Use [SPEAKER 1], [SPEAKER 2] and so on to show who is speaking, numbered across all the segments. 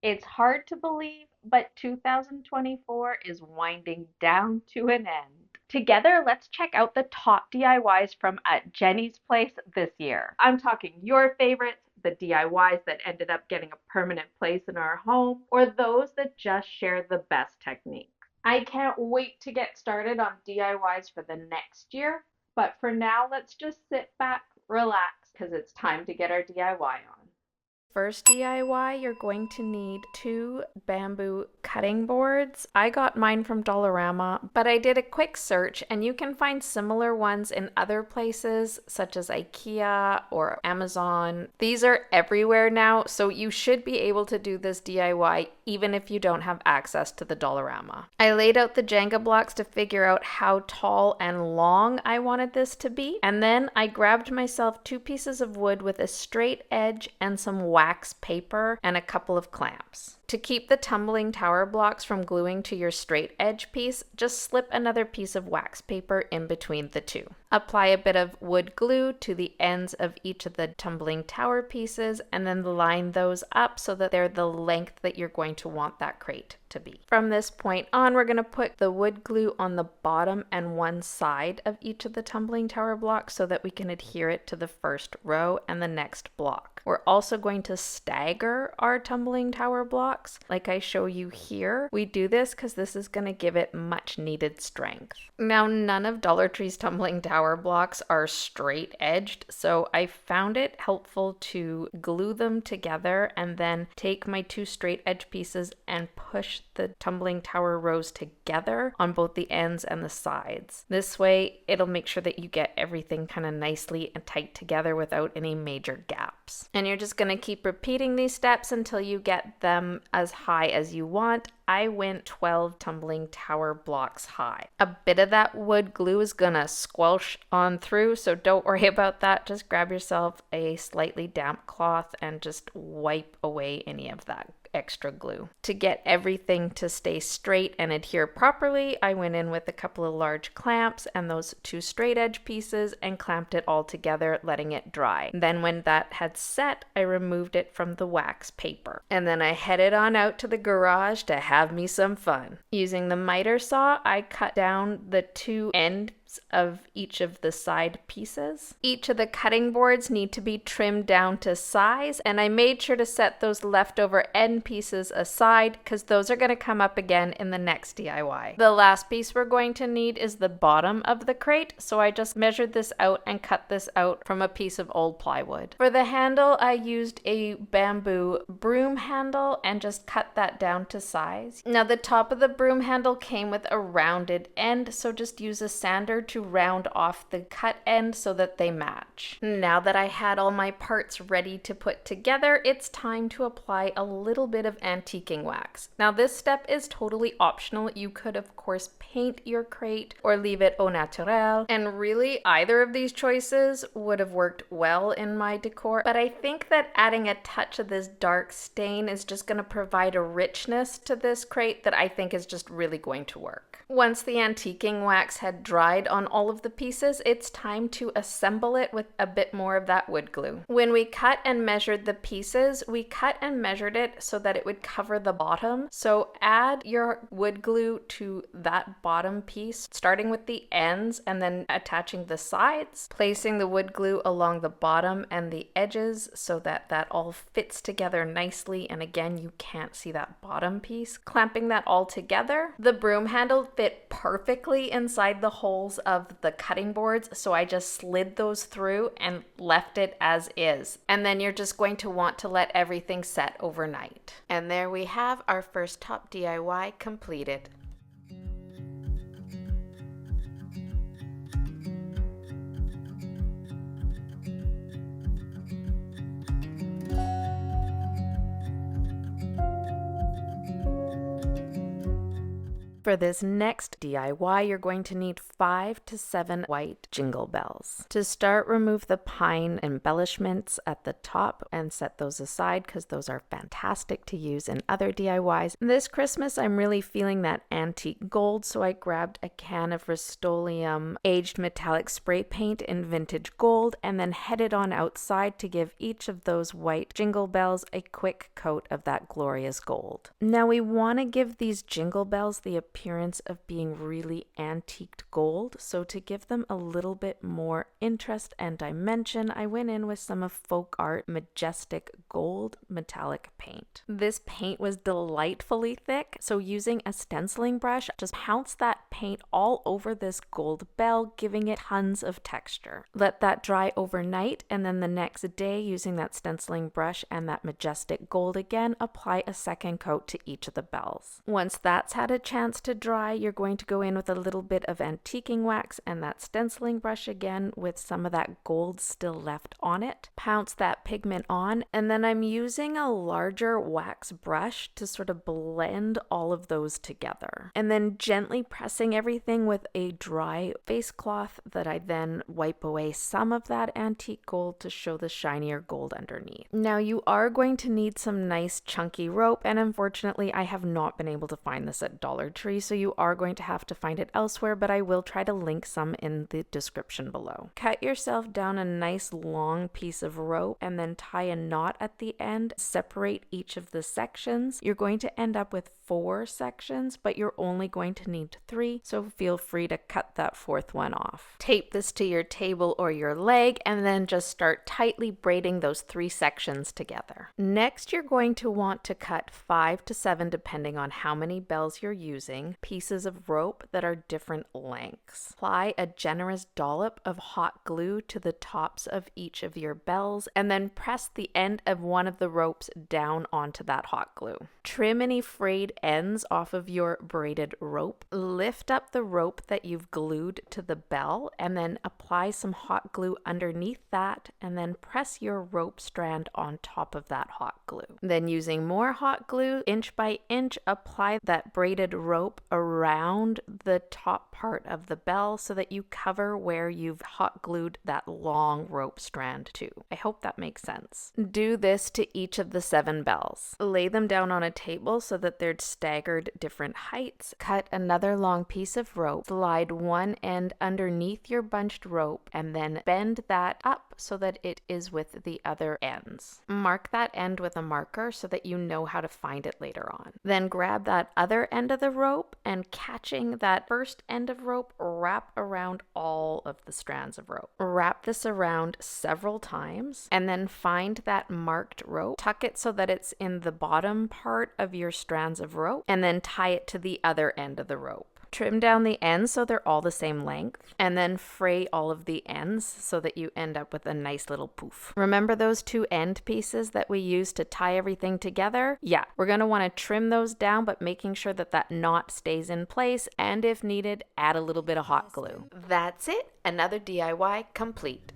[SPEAKER 1] It's hard to believe, but 2024 is winding down to an end. Together, let's check out the top DIYs from at Jenny's Place this year. I'm talking your favorites, the DIYs that ended up getting a permanent place in our home, or those that just share the best techniques. I can't wait to get started on DIYs for the next year, but for now, let's just sit back, relax, because it's time to get our DIY on.
[SPEAKER 2] First DIY, you're going to need 2 bamboo cutting boards. I got mine from Dollarama, but I did a quick search and you can find similar ones in other places such as IKEA or Amazon. These are everywhere now, so you should be able to do this DIY even if you don't have access to the Dollarama. I laid out the Jenga blocks to figure out how tall and long I wanted this to be, and then I grabbed myself 2 pieces of wood with a straight edge and some wax paper and a couple of clamps. To keep the tumbling tower blocks from gluing to your straight edge piece, just slip another piece of wax paper in between the two. Apply a bit of wood glue to the ends of each of the tumbling tower pieces and then line those up so that they're the length that you're going to want that crate to be. From this point on, we're going to put the wood glue on the bottom and one side of each of the tumbling tower blocks so that we can adhere it to the first row and the next block. We're also going to stagger our tumbling tower blocks like I show you here. We do this because this is going to give it much needed strength. Now, none of Dollar Tree's tumbling tower blocks are straight edged, so I found it helpful to glue them together and then take my 2 straight edge pieces and push the tumbling tower rows together on both the ends and the sides. This way, it'll make sure that you get everything kind of nicely and tight together without any major gaps. And you're just going to keep repeating these steps until you get them as high as you want. I went 12 tumbling tower blocks high. A bit of that wood glue is gonna squelch on through, so don't worry about that. Just grab yourself a slightly damp cloth and just wipe away any of that extra glue. To get everything to stay straight and adhere properly, I went in with a couple of large clamps and those 2 straight edge pieces and clamped it all together, letting it dry. Then when that had set, I removed it from the wax paper. And then I headed on out to the garage to have me some fun. Using the miter saw, I cut down the 2 ends of each of the side pieces. Each of the cutting boards need to be trimmed down to size, and I made sure to set those leftover end pieces aside because those are going to come up again in the next DIY. The last piece we're going to need is the bottom of the crate, so I just measured this out and cut this out from a piece of old plywood. For the handle, I used a bamboo broom handle and just cut that down to size. Now the top of the broom handle came with a rounded end, so just use a sander to round off the cut end so that they match. Now that I had all my parts ready to put together, it's time to apply a little bit of antiquing wax. Now this step is totally optional. You could of course paint your crate or leave it au naturel, and really either of these choices would have worked well in my decor, but I think that adding a touch of this dark stain is just going to provide a richness to this crate that I think is just really going to work. Once the antiquing wax had dried on all of the pieces, it's time to assemble it with a bit more of that wood glue. When we cut and measured the pieces, we cut and measured it so that it would cover the bottom. So add your wood glue to that bottom piece, starting with the ends and then attaching the sides, placing the wood glue along the bottom and the edges so that that all fits together nicely. And again, you can't see that bottom piece. Clamping that all together, the broom handle fit perfectly inside the holes of the cutting boards, so I just slid those through and left it as is. And then you're just going to want to let everything set overnight. And there we have our first top DIY completed. For this next DIY, you're going to need 5 to 7 white jingle bells. To start, remove the pine embellishments at the top and set those aside because those are fantastic to use in other DIYs. This Christmas, I'm really feeling that antique gold, so I grabbed a can of Rust-Oleum aged metallic spray paint in vintage gold and then headed on outside to give each of those white jingle bells a quick coat of that glorious gold. Now we want to give these jingle bells the appearance of being really antiqued gold, so to give them a little bit more interest and dimension, I went in with some of Folk Art Majestic Gold metallic paint. This paint was delightfully thick, so using a stenciling brush, just pounce that paint all over this gold bell, giving it tons of texture. Let that dry overnight, and then the next day, using that stenciling brush and that majestic gold again, apply a second coat to each of the bells. Once that's had a chance to dry, you're going to go in with a little bit of antiquing wax and that stenciling brush again with some of that gold still left on it. Pounce that pigment on, and then I'm using a larger wax brush to sort of blend all of those together. And then gently pressing everything with a dry face cloth that I then wipe away some of that antique gold to show the shinier gold underneath. Now you are going to need some nice chunky rope, and unfortunately I have not been able to find this at Dollar Tree, so you are going to have to find it elsewhere, but I will try to link some in the description below. Cut yourself down a nice long piece of rope and then tie a knot at the end. Separate each of the sections. You're going to end up with 4 sections, but you're only going to need 3, so feel free to cut that 4th one off. Tape this to your table or your leg and then just start tightly braiding those 3 sections together. Next, you're going to want to cut 5 to 7, depending on how many bells you're using, pieces of rope that are different lengths. Apply a generous dollop of hot glue to the tops of each of your bells and then press the end of one of the ropes down onto that hot glue. Trim any frayed ends off of your braided rope. Lift up the rope that you've glued to the bell and then apply some hot glue underneath that and then press your rope strand on top of that hot glue. Then using more hot glue, inch by inch, apply that braided rope around the top part of the bell so that you cover where you've hot glued that long rope strand to. I hope that makes sense. Do this to each of the 7 bells. Lay them down on a table so that they're staggered different heights. Cut another long piece of rope, slide one end underneath your bunched rope, and then bend that up so that it is with the other ends. Mark that end with a marker so that you know how to find it later on. Then grab that other end of the rope and, catching that first end of rope, wrap around all of the strands of rope. Wrap this around several times and then find that marked rope, tuck it so that it's in the bottom part of your strands of rope, and then tie it to the other end of the rope. Trim down the ends so they're all the same length, and then fray all of the ends so that you end up with a nice little poof. Remember those 2 end pieces that we used to tie everything together? Yeah, we're going to want to trim those down, but making sure that that knot stays in place, and if needed, add a little bit of hot glue. That's it, another DIY complete.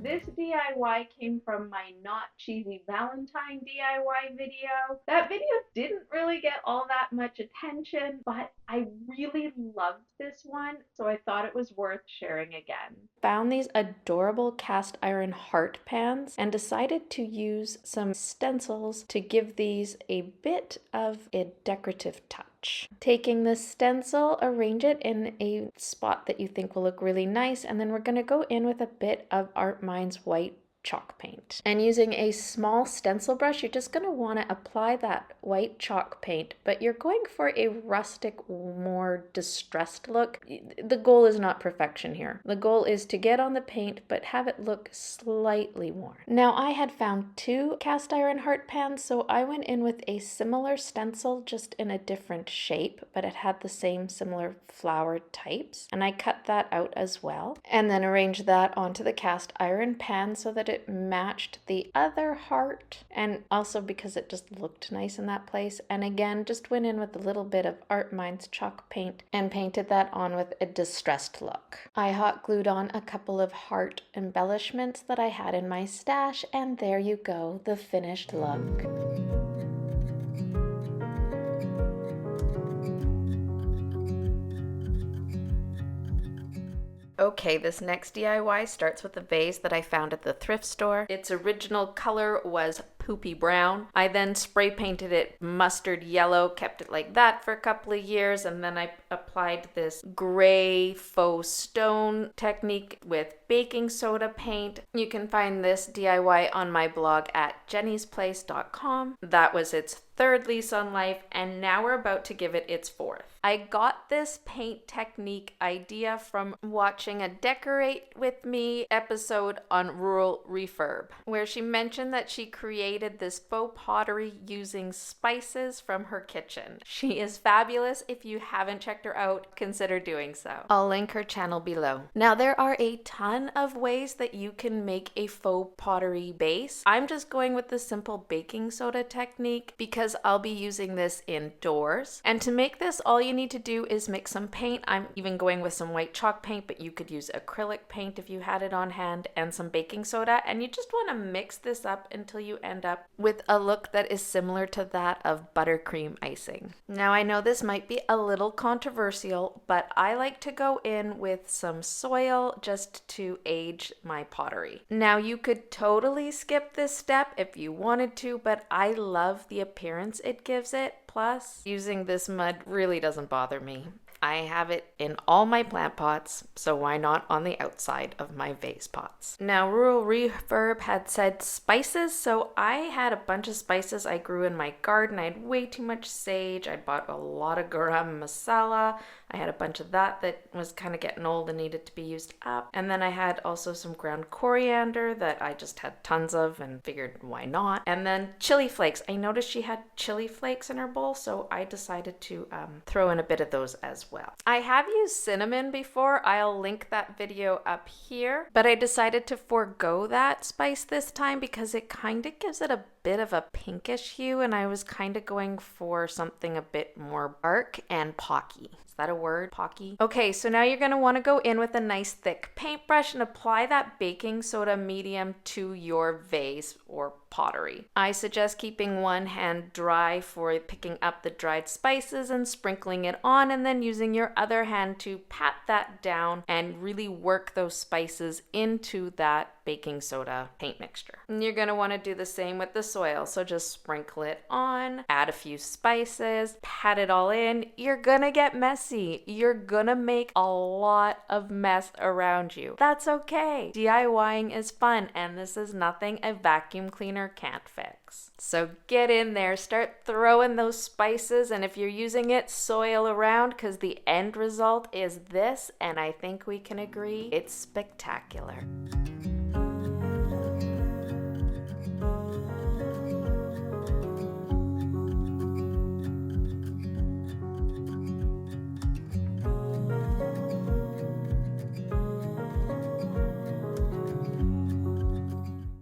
[SPEAKER 1] This DIY came from my Not Cheesy Valentine DIY video. That video didn't really get all that much attention, but I really loved this one, so I thought it was worth sharing again.
[SPEAKER 2] Found these adorable cast iron heart pans and decided to use some stencils to give these a bit of a decorative touch. Taking the stencil, arrange it in a spot that you think will look really nice, and then we're going to go in with a bit of Art Mind's white chalk paint. And using a small stencil brush, you're just going to want to apply that white chalk paint, but you're going for a rustic, more distressed look. The goal is not perfection here. The goal is to get on the paint, but have it look slightly worn. Now, I had found 2 cast iron heart pans, so I went in with a similar stencil, just in a different shape, but it had the same similar flower types, and I cut that out as well, and then arranged that onto the cast iron pan so that it it matched the other heart, and also because it just looked nice in that place. And again, just went in with a little bit of Art Minds chalk paint and painted that on with a distressed look. I hot glued on a couple of heart embellishments that I had in my stash, and there you go, the finished look. Okay, this next DIY starts with a vase that I found at the thrift store. Its original color was poopy brown. I then spray painted it mustard yellow, kept it like that for a couple of years, and then I applied this gray faux stone technique with baking soda paint. You can find this DIY on my blog at jennysplace.com. That was its third lease on life, and now we're about to give it its fourth. I got this paint technique idea from watching a Decorate With Me episode on rural refurb, where she mentioned that she created this faux pottery using spices from her kitchen. She is fabulous. If you haven't checked her out, consider doing so. I'll link her channel below. Now, there are a ton of ways that you can make a faux pottery base. I'm just going with the simple baking soda technique because I'll be using this indoors. And to make this, all you need to do is mix some paint. I'm even going with some white chalk paint, but you could use acrylic paint if you had it on hand, and some baking soda. And you just want to mix this up until you end up with a look that is similar to that of buttercream icing. Now, I know this might be a little controversial, but I like to go in with some soil just to age my pottery. Now, you could totally skip this step if you wanted to, but I love the appearance it gives it. Plus, using this mud really doesn't bother me. I have it in all my plant pots, so why not on the outside of my vase pots? Now, Rural Refurb had said spices, so I had a bunch of spices I grew in my garden. I had way too much sage. I bought a lot of garam masala. I had a bunch of that was kind of getting old and needed to be used up. And then I had also some ground coriander that I just had tons of and figured why not. And then chili flakes. I noticed she had chili flakes in her bowl, so I decided to throw in a bit of those as well. I have used cinnamon before. I'll link that video up here, but I decided to forego that spice this time because it kind of gives it a bit of a pinkish hue, and I was kind of going for something a bit more bark and pocky. Is that a word? Pocky? Okay, so now you're going to want to go in with a nice thick paintbrush and apply that baking soda medium to your vase or pottery. I suggest keeping one hand dry for picking up the dried spices and sprinkling it on, and then using your other hand to pat that down and really work those spices into that baking soda paint mixture. And you're going to want to do the same with the soil. So just sprinkle it on, add a few spices, pat it all in. You're going to get messy. You're going to make a lot of mess around you. That's okay. DIYing is fun, and this is nothing a vacuum cleaner can't fix. So get in there, start throwing those spices, and if you're using it, soil around, because the end result is this, and I think we can agree it's spectacular.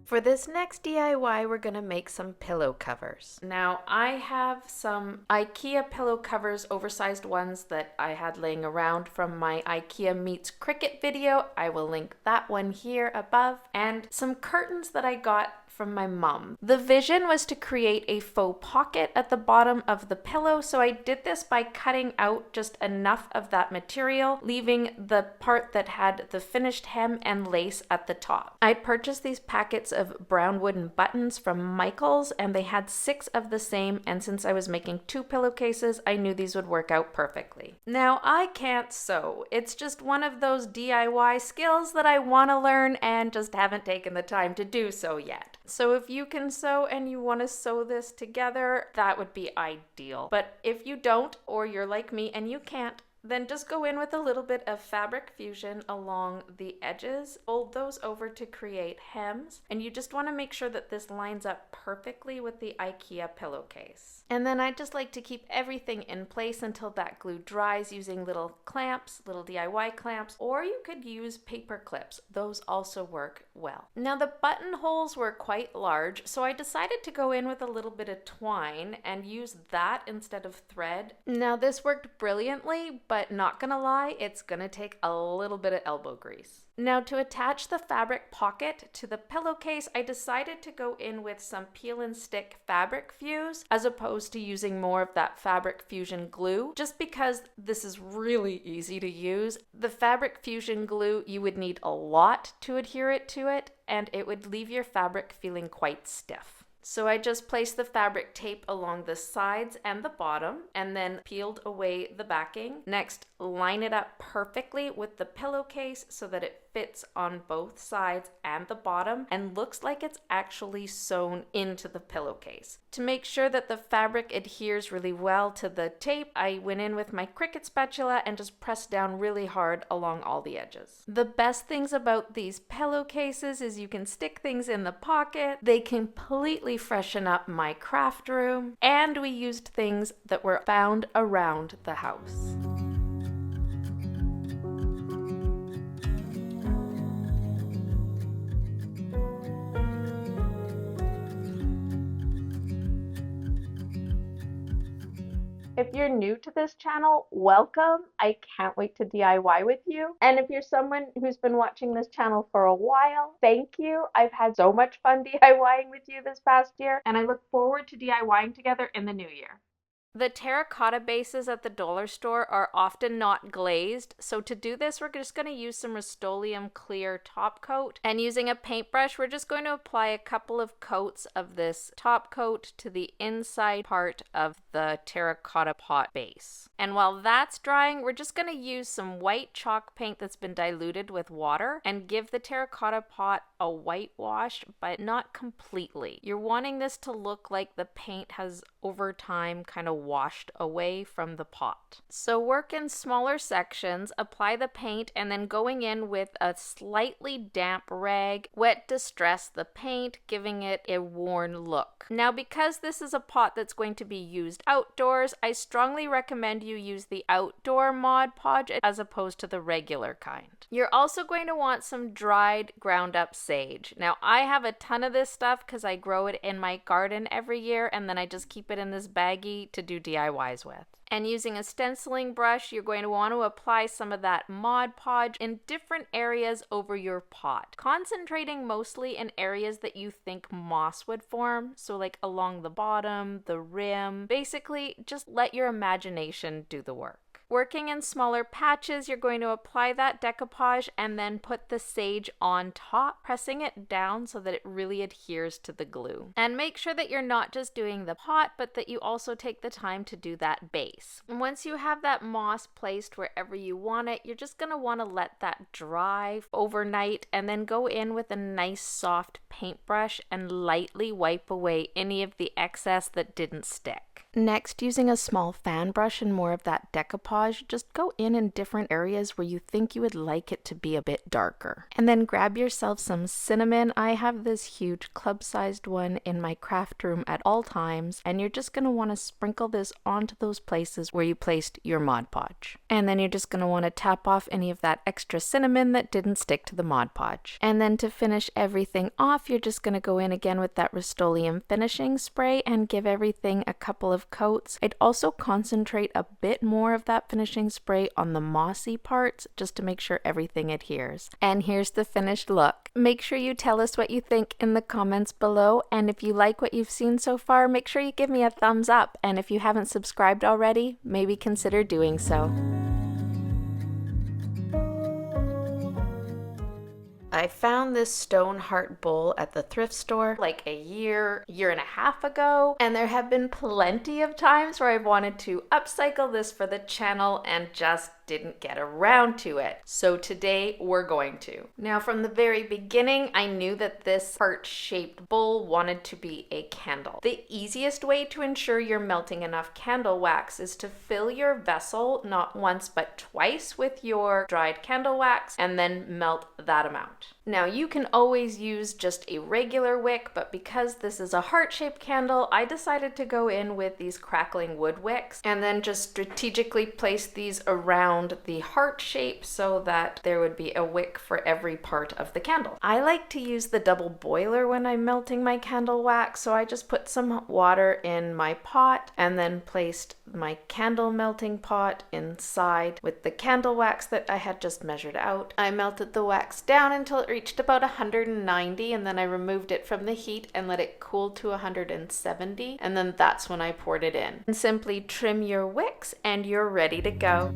[SPEAKER 2] For this next DIY, we're going to make some pillow covers. Now, I have some IKEA pillow covers, oversized ones that I had laying around from my IKEA Meets Cricket video. I will link that one here above. And some curtains that I got from my mom. The vision was to create a faux pocket at the bottom of the pillow, so I did this by cutting out just enough of that material, leaving the part that had the finished hem and lace at the top. I purchased these packets of brown wooden buttons from Michaels, and they had 6 of the same, and since I was making 2 pillowcases, I knew these would work out perfectly. Now, I can't sew. It's just one of those DIY skills that I want to learn and just haven't taken the time to do so yet. So if you can sew and you want to sew this together, that would be ideal. But if you don't, or you're like me and you can't, Then just go in with a little bit of fabric fusion along the edges, fold those over to create hems, and you just want to make sure that this lines up perfectly with the IKEA pillowcase. And then I just like to keep everything in place until that glue dries using little clamps, little DIY clamps, or you could use paper clips. Those also work well. Now the buttonholes were quite large, so I decided to go in with a little bit of twine and use that instead of thread. Now this worked brilliantly, but not gonna lie, it's gonna take a little bit of elbow grease. Now to attach the fabric pocket to the pillowcase, I decided to go in with some peel and stick fabric fuse as opposed to using more of that fabric fusion glue, just because this is really easy to use. The fabric fusion glue, you would need a lot to adhere it to it, and it would leave your fabric feeling quite stiff. So I just placed the fabric tape along the sides and the bottom and then peeled away the backing. Next, line it up perfectly with the pillowcase so that it fits on both sides and the bottom and looks like it's actually sewn into the pillowcase. To make sure that the fabric adheres really well to the tape, I went in with my Cricut spatula and just pressed down really hard along all the edges. The best things about these pillowcases is you can stick things in the pocket, they completely freshen up my craft room, and we used things that were found around the house.
[SPEAKER 1] If you're new to this channel, welcome. I can't wait to DIY with you. And if you're someone who's been watching this channel for a while, thank you. I've had so much fun DIYing with you this past year, and I look forward to DIYing together in the new year.
[SPEAKER 2] The terracotta bases at the dollar store are often not glazed, so to do this we're just going to use some Rust-Oleum clear top coat, and using a paintbrush we're just going to apply a couple of coats of this top coat to the inside part of the terracotta pot base. And while that's drying, we're just going to use some white chalk paint that's been diluted with water and give the terracotta pot a whitewash, but not completely. You're wanting this to look like the paint has over time kind of washed away from the pot. So work in smaller sections, apply the paint, and then going in with a slightly damp rag, wet distress the paint, giving it a worn look. Now because this is a pot that's going to be used outdoors, I strongly recommend you use the outdoor Mod Podge as opposed to the regular kind. You're also going to want some dried ground up sage. Now I have a ton of this stuff because I grow it in my garden every year and then I just keep it in this baggie to do DIYs with. And using a stenciling brush, you're going to want to apply some of that Mod Podge in different areas over your pot, concentrating mostly in areas that you think moss would form, so like along the bottom, the rim. Basically, just let your imagination do the work. Working in smaller patches, you're going to apply that decoupage and then put the sage on top, pressing it down so that it really adheres to the glue. And make sure that you're not just doing the pot, but that you also take the time to do that base. And once you have that moss placed wherever you want it, you're just going to want to let that dry overnight and then go in with a nice soft paintbrush and lightly wipe away any of the excess that didn't stick. Next, using a small fan brush and more of that decoupage, just go in different areas where you think you would like it to be a bit darker. And then grab yourself some cinnamon. I have this huge club-sized one in my craft room at all times, and you're just going to want to sprinkle this onto those places where you placed your Mod Podge. And then you're just going to want to tap off any of that extra cinnamon that didn't stick to the Mod Podge. And then to finish everything off, you're just going to go in again with that Rust-Oleum finishing spray and give everything a couple of coats. I'd also concentrate a bit more of that finishing spray on the mossy parts just to make sure everything adheres. And here's the finished look. Make sure you tell us what you think in the comments below, and if you like what you've seen so far, make sure you give me a thumbs up, and if you haven't subscribed already, maybe consider doing so. I found this stone heart bowl at the thrift store like a year and a half ago, and there have been plenty of times where I've wanted to upcycle this for the channel and just didn't get around to it. So today we're going to. Now from the very beginning, I knew that this heart-shaped bowl wanted to be a candle. The easiest way to ensure you're melting enough candle wax is to fill your vessel not once but twice with your dried candle wax and then melt that amount. Now you can always use just a regular wick, but because this is a heart-shaped candle, I decided to go in with these crackling wood wicks and then just strategically place these around the heart shape so that there would be a wick for every part of the candle. I like to use the double boiler when I'm melting my candle wax, so I just put some water in my pot and then placed my candle melting pot inside with the candle wax that I had just measured out. I melted the wax down until it reached about 190, and then I removed it from the heat and let it cool to 170, and then that's when I poured it in. And simply trim your wicks and you're ready to go.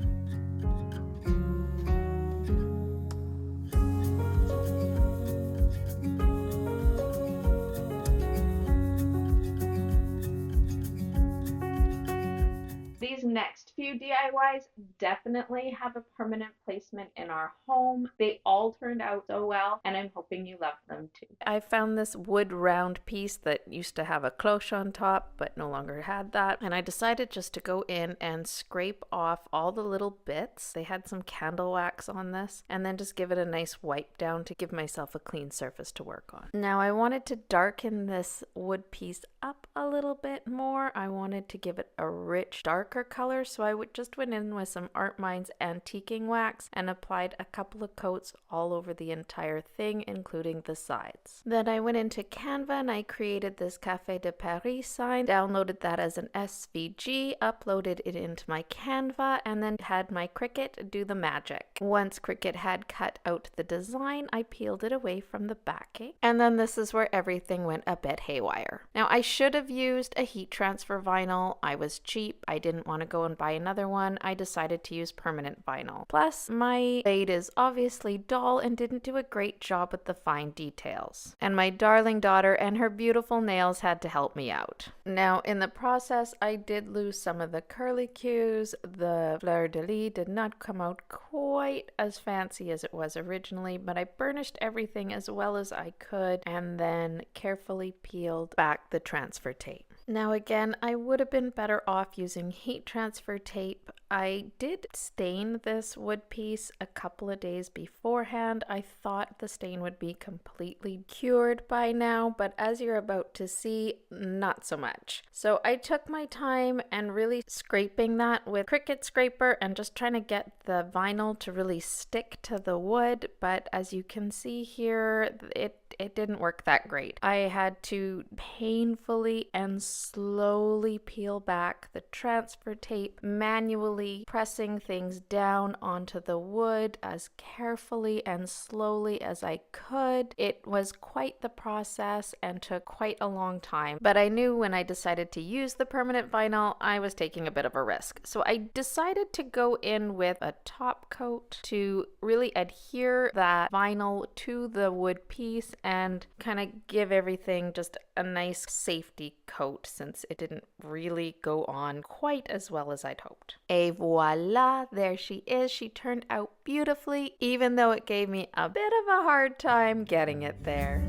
[SPEAKER 1] These next few DIYs definitely have a permanent placement in our home. They all turned out so well, and I'm hoping you love them too.
[SPEAKER 2] I found this wood round piece that used to have a cloche on top, but no longer had that. And I decided just to go in and scrape off all the little bits. They had some candle wax on this, and then just give it a nice wipe down to give myself a clean surface to work on. Now I wanted to darken this wood piece up a little bit more. I wanted to give it a rich, darker color, so I just went in with some Art Minds antiquing wax and applied a couple of coats all over the entire thing, including the sides. Then I went into Canva and I created this Café de Paris sign, downloaded that as an SVG, uploaded it into my Canva, and then had my Cricut do the magic. Once Cricut had cut out the design, I peeled it away from the backing, and then this is where everything went a bit haywire. Now I should have used a heat transfer vinyl. I was cheap. I didn't want to go and buy another one. I decided to use permanent vinyl. Plus, my blade is obviously dull and didn't do a great job with the fine details. And my darling daughter and her beautiful nails had to help me out. Now, in the process, I did lose some of the curlicues. The fleur de lis did not come out quite as fancy as it was originally, but I burnished everything as well as I could and then carefully peeled back the transfer tape. Now again, I would have been better off using heat transfer tape. I did stain this wood piece a couple of days beforehand. I thought the stain would be completely cured by now, but as you're about to see, not so much. So I took my time and really scraping that with Cricut scraper and just trying to get the vinyl to really stick to the wood, but as you can see here, it didn't work that great. I had to painfully and slowly peel back the transfer tape, manually pressing things down onto the wood as carefully and slowly as I could. It was quite the process and took quite a long time, but I knew when I decided to use the permanent vinyl, I was taking a bit of a risk. So I decided to go in with a top coat to really adhere that vinyl to the wood piece and kind of give everything just a nice safety coat since it didn't really go on quite as well as I'd hoped. Et voila, there she is. She turned out beautifully, even though it gave me a bit of a hard time getting it there.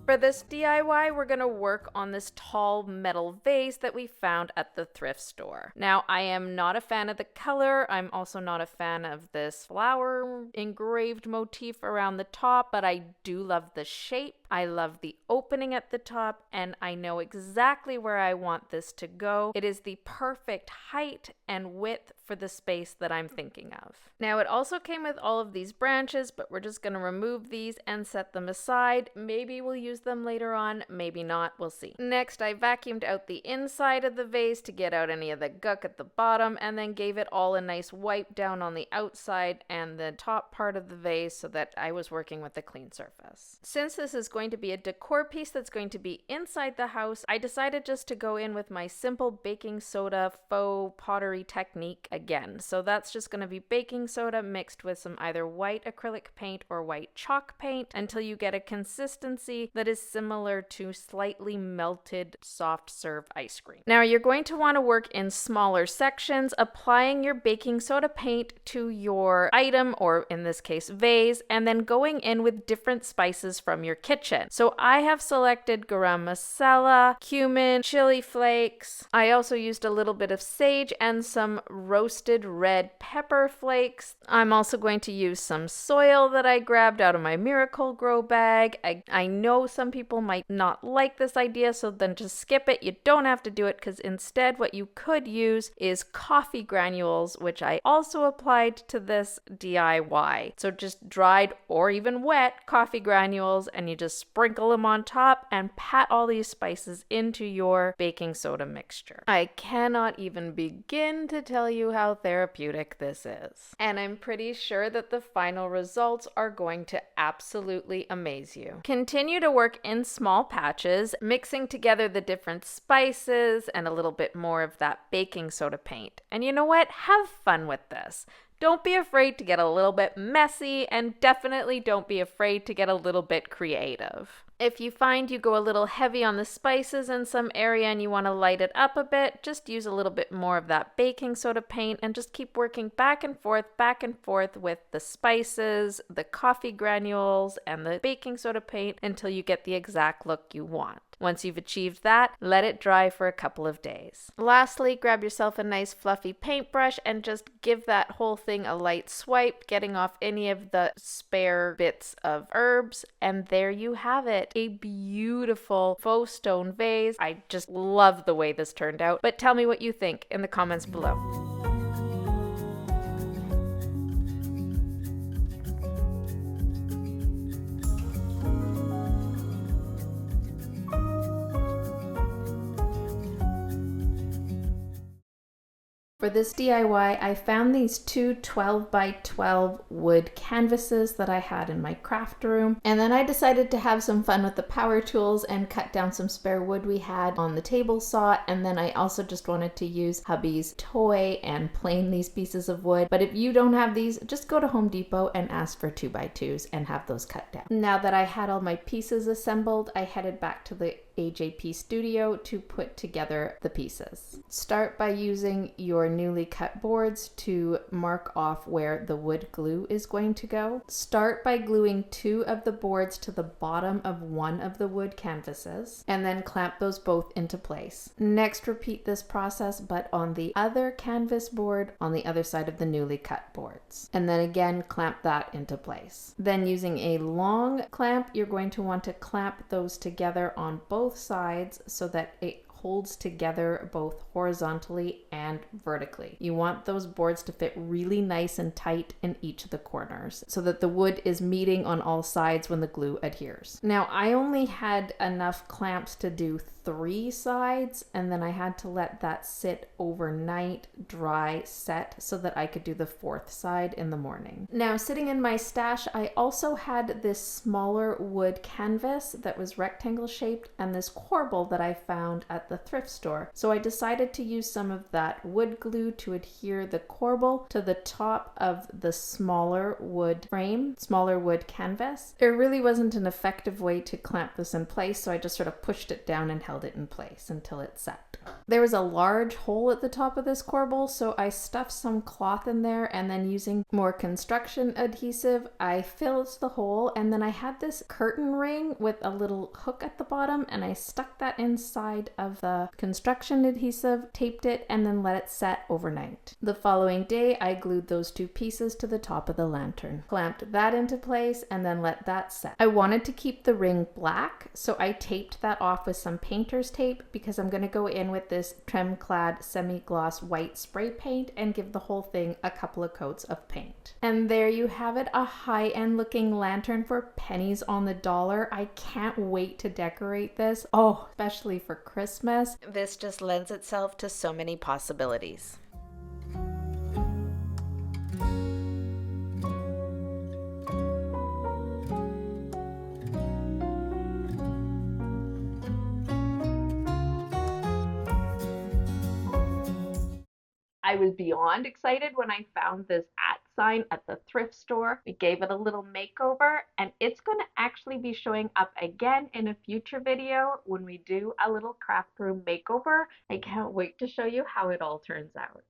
[SPEAKER 2] For this DIY, we're going to work on this tall metal vase that we found at the thrift store. Now, I am not a fan of the color. I'm also not a fan of this flower engraved motif around the top, but I do love the shape. I love the opening at the top, and I know exactly where I want this to go. It is the perfect height and width for the space that I'm thinking of. Now, it also came with all of these branches, but we're just going to remove these and set them aside. Maybe we'll use them later on, maybe not, we'll see. Next, I vacuumed out the inside of the vase to get out any of the gunk at the bottom, and then gave it all a nice wipe down on the outside and the top part of the vase so that I was working with a clean surface. Since this is going to be a decor piece that's going to be inside the house, I decided just to go in with my simple baking soda faux pottery technique again. So that's just going to be baking soda mixed with some either white acrylic paint or white chalk paint until you get a consistency that is similar to slightly melted soft serve ice cream. Now you're going to want to work in smaller sections, applying your baking soda paint to your item, or in this case vase, and then going in with different spices from your kitchen. So I have selected garam masala, cumin, chili flakes. I also used a little bit of sage and some roasted red pepper flakes. I'm also going to use some soil that I grabbed out of my Miracle Grow bag. I know some people might not like this idea, so then just skip it. You don't have to do it, because instead what you could use is coffee granules, which I also applied to this DIY. So just dried or even wet coffee granules, and you just sprinkle them on top and pat all these spices into your baking soda mixture. I cannot even begin to tell you how therapeutic this is. And I'm pretty sure that the final results are going to absolutely amaze you. Continue to work in small patches, mixing together the different spices and a little bit more of that baking soda paint. And you know what? Have fun with this. Don't be afraid to get a little bit messy, and definitely don't be afraid to get a little bit creative. If you find you go a little heavy on the spices in some area and you want to light it up a bit, just use a little bit more of that baking soda paint and just keep working back and forth with the spices, the coffee granules, and the baking soda paint until you get the exact look you want. Once you've achieved that, let it dry for a couple of days. Lastly, grab yourself a nice fluffy paintbrush and just give that whole thing a light swipe, getting off any of the spare bits of herbs, and there you have it. A beautiful faux stone vase. I just love the way this turned out, but tell me what you think in the comments below. For this DIY, I found these two 12 by 12 wood canvases that I had in my craft room, and then I decided to have some fun with the power tools and cut down some spare wood we had on the table saw, and then I also just wanted to use hubby's toy and plane these pieces of wood. But if you don't have these, just go to Home Depot and ask for 2x2s and have those cut down. Now that I had all my pieces assembled, I headed back to the AJP studio to put together the pieces. Start by using your newly cut boards to mark off where the wood glue is going to go. Start by gluing 2 of the boards to the bottom of one of the wood canvases, and then clamp those both into place. Next, repeat this process but on the other canvas board on the other side of the newly cut boards, and then again clamp that into place. Then using a long clamp, you're going to want to clamp those together on both sides so that it holds together both horizontally and vertically. You want those boards to fit really nice and tight in each of the corners so that the wood is meeting on all sides when the glue adheres. Now, I only had enough clamps to do 3 sides, and then I had to let that sit overnight, dry, set, so that I could do the 4th side in the morning. Now, sitting in my stash, I also had this smaller wood canvas that was rectangle shaped and this corbel that I found at the thrift store. So I decided to use some of that wood glue to adhere the corbel to the top of the smaller wood frame, smaller wood canvas. There really wasn't an effective way to clamp this in place, so I just sort of pushed it down and held it in place until it set. There was a large hole at the top of this corbel, so I stuffed some cloth in there, and then using more construction adhesive, I filled the hole, and then I had this curtain ring with a little hook at the bottom, and I stuck that inside of the construction adhesive, taped it, and then let it set overnight. The following day, I glued those 2 pieces to the top of the lantern, clamped that into place, and then let that set. I wanted to keep the ring black, so I taped that off with some paint painter's tape because I'm going to go in with this trim clad semi-gloss white spray paint and give the whole thing a couple of coats of paint. And there you have it, a high-end looking lantern for pennies on the dollar. I can't wait to decorate this. Oh, especially for Christmas.
[SPEAKER 3] This just lends itself to so many possibilities.
[SPEAKER 1] I was beyond excited when I found this sign at the thrift store. We gave it a little makeover, and it's going to actually be showing up again in a future video when we do a little craft room makeover. I can't wait to show you how it all turns out.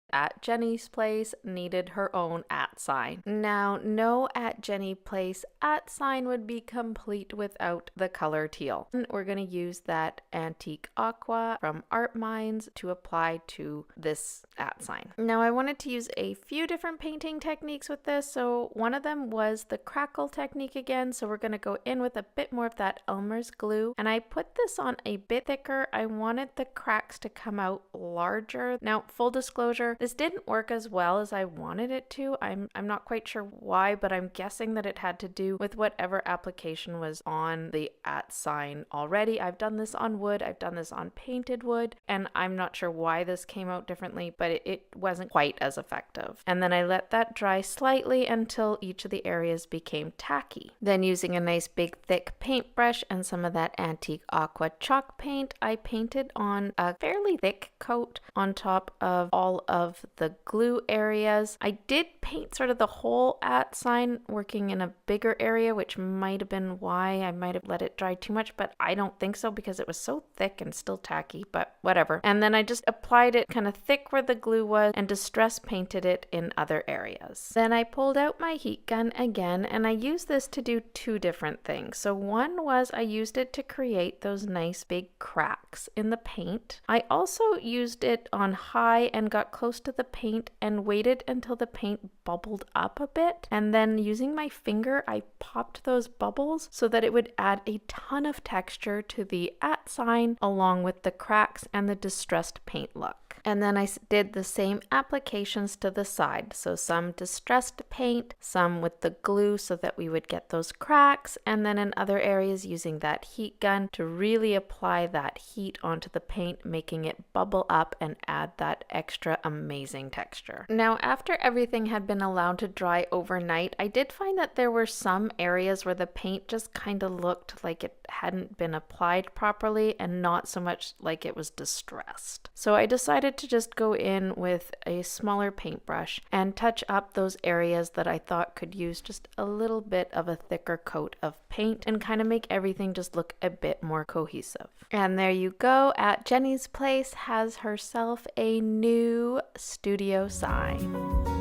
[SPEAKER 2] At Jenny's Place needed her own @ Now, no at Jenny Place @ would be complete without the color teal. And we're going to use that antique aqua from Art Minds to apply to this @ Now, I wanted to use a few different painting techniques with this, so one of them was the crackle technique again, so we're going to go in with a bit more of that Elmer's glue, and I put this on a bit thicker. I wanted the cracks to come out larger. Now, full disclosure, this didn't work as well as I wanted it to. I'm not quite sure why, but I'm guessing that it had to do with whatever application was on the @ already. I've done this on wood, I've done this on painted wood, and I'm not sure why this came out differently, but it wasn't quite as effective. And then I let that dry slightly until each of the areas became tacky. Then using a nice big thick paintbrush and some of that antique aqua chalk paint, I painted on a fairly thick coat on top of all of the glue areas. I did paint sort of the whole @ working in a bigger area, which might have been why I might have let it dry too much, but I don't think so because it was so thick and still tacky, but whatever. And then I just applied it kind of thick where the glue was and distress painted it in other areas. Then I pulled out my heat gun again, and I used this to do two different things. So one was I used it to create those nice big cracks in the paint. I also used it on high and got close to the paint and waited until the paint bubbled up a bit, and then using my finger I popped those bubbles so that it would add a ton of texture to the @ along with the cracks and the distressed paint look. And then I did the same applications to the side, so some distressed paint, some with the glue so that we would get those cracks, and then in other areas using that heat gun to really apply that heat onto the paint, making it bubble up and add that extra amazing texture. Now, after everything had been allowed to dry overnight, I did find that there were some areas where the paint just kind of looked like it hadn't been applied properly and not so much like it was distressed. So I decided to just go in with a smaller paintbrush and touch up those areas that I thought could use just a little bit of a thicker coat of paint and kind of make everything just look a bit more cohesive. And there you go, at Jenny's Place has herself a new studio sign.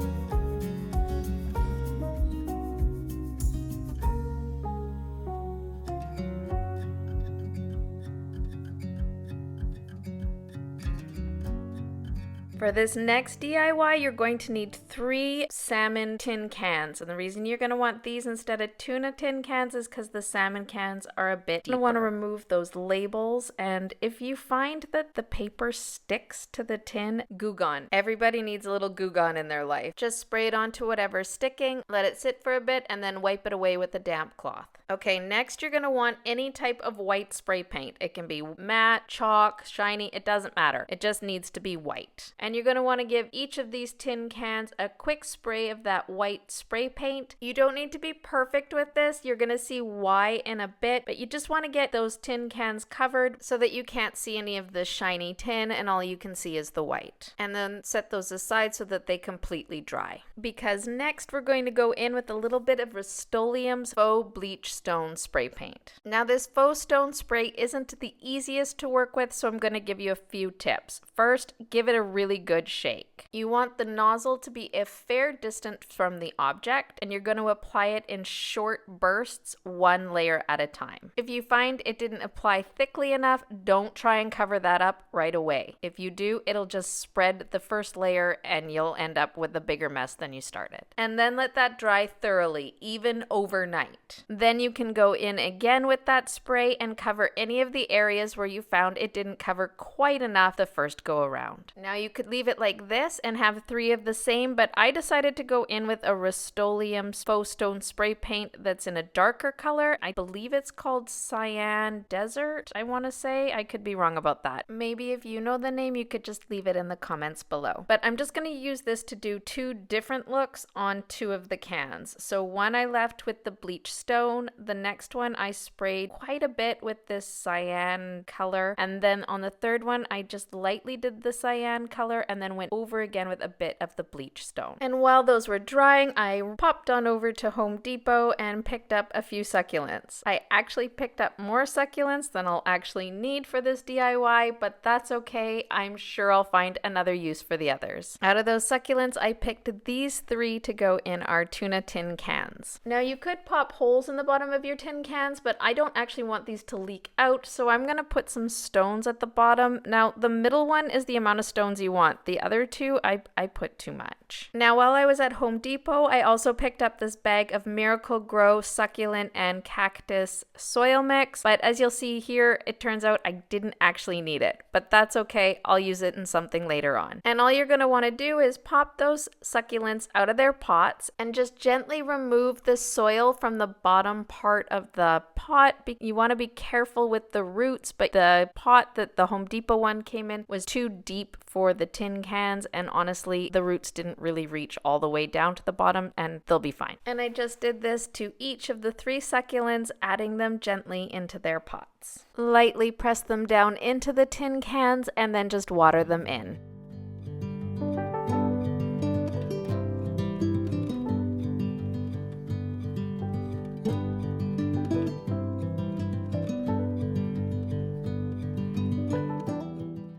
[SPEAKER 2] For this next DIY, you're going to need 3 salmon tin cans. And the reason you're going to want these instead of tuna tin cans is because the salmon cans are a bit deeper. You're going to want to remove those labels. And if you find that the paper sticks to the tin, Goo Gone. Everybody needs a little Goo Gone in their life. Just spray it onto whatever's sticking, let it sit for a bit, and then wipe it away with a damp cloth. Okay, next you're going to want any type of white spray paint. It can be matte, chalk, shiny, it doesn't matter. It just needs to be white. And you're going to want to give each of these tin cans a quick spray of that white spray paint. You don't need to be perfect with this. You're going to see why in a bit, but you just want to get those tin cans covered so that you can't see any of the shiny tin and all you can see is the white. And then set those aside so that they completely dry. Because next we're going to go in with a little bit of Rust-Oleum's Faux Bleach Stone spray paint. Now this faux stone spray isn't the easiest to work with, so I'm going to give you a few tips. First, give it a really really good shake. You want the nozzle to be a fair distance from the object, and you're going to apply it in short bursts, one layer at a time. If you find it didn't apply thickly enough, don't try and cover that up right away. If you do, it'll just spread the first layer and you'll end up with a bigger mess than you started. And then let that dry thoroughly, even overnight. Then you can go in again with that spray and cover any of the areas where you found it didn't cover quite enough the first go around. Now you could leave it like this and have 3 of the same, but I decided to go in with a Rust-Oleum Faux Stone spray paint that's in a darker color. I believe it's called Cyan Desert, I want to say. I could be wrong about that. Maybe if you know the name, you could just leave it in the comments below. But I'm just going to use this to do 2 different looks on 2 of the cans. So one I left with the bleach stone. The next one I sprayed quite a bit with this cyan color. And then on the third one, I just lightly did the cyan color and then went over again with a bit of the bleach stone. And while those were drying, I popped on over to Home Depot and picked up a few succulents. I actually picked up more succulents than I'll actually need for this DIY, but that's okay. I'm sure I'll find another use for the others. Out of those succulents, I picked these 3 to go in our tuna tin cans. Now you could pop holes in the bottom of your tin cans, but I don't actually want these to leak out, so I'm going to put some stones at the bottom. Now the middle one is the amount of stones you want. The other 2, I put too much. Now while I was at Home Depot, I also picked up this bag of Miracle Grow succulent and cactus soil mix, but as you'll see here, it turns out I didn't actually need it, but that's okay. I'll use it in something later on. And all you're going to want to do is pop those succulents out of their pots and just gently remove the soil from the bottom part of the pot. You want to be careful with the roots, but the pot that the Home Depot one came in was too deep for the tin cans, and honestly, the roots didn't really reach all the way down to the bottom, and they'll be fine. And I just did this to each of the 3 succulents, adding them gently into their pots. Lightly press them down into the tin cans and then just water them in.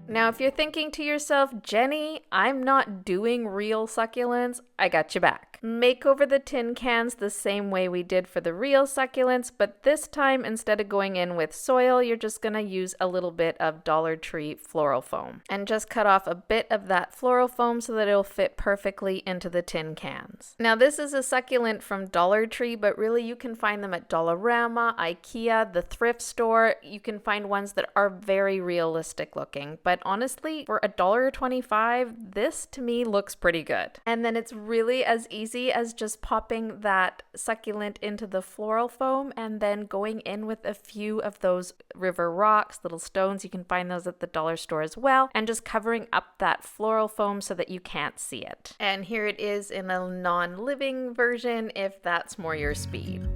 [SPEAKER 2] Now, if you're thinking to yourself, Jenny, I'm not doing real succulents, I got you back. Make over the tin cans the same way we did for the real succulents, but this time, instead of going in with soil, you're just going to use a little bit of Dollar Tree floral foam. And just cut off a bit of that floral foam so that it'll fit perfectly into the tin cans. Now, this is a succulent from Dollar Tree, but really you can find them at Dollarama, IKEA, the thrift store. You can find ones that are very realistic looking, but honestly, for $1.25, this to me looks pretty good. And then it's really as easy as just popping that succulent into the floral foam and then going in with a few of those river rocks, little stones. You can find those at the dollar store as well, and just covering up that floral foam so that you can't see it. And here it is in a non-living version if that's more your speed.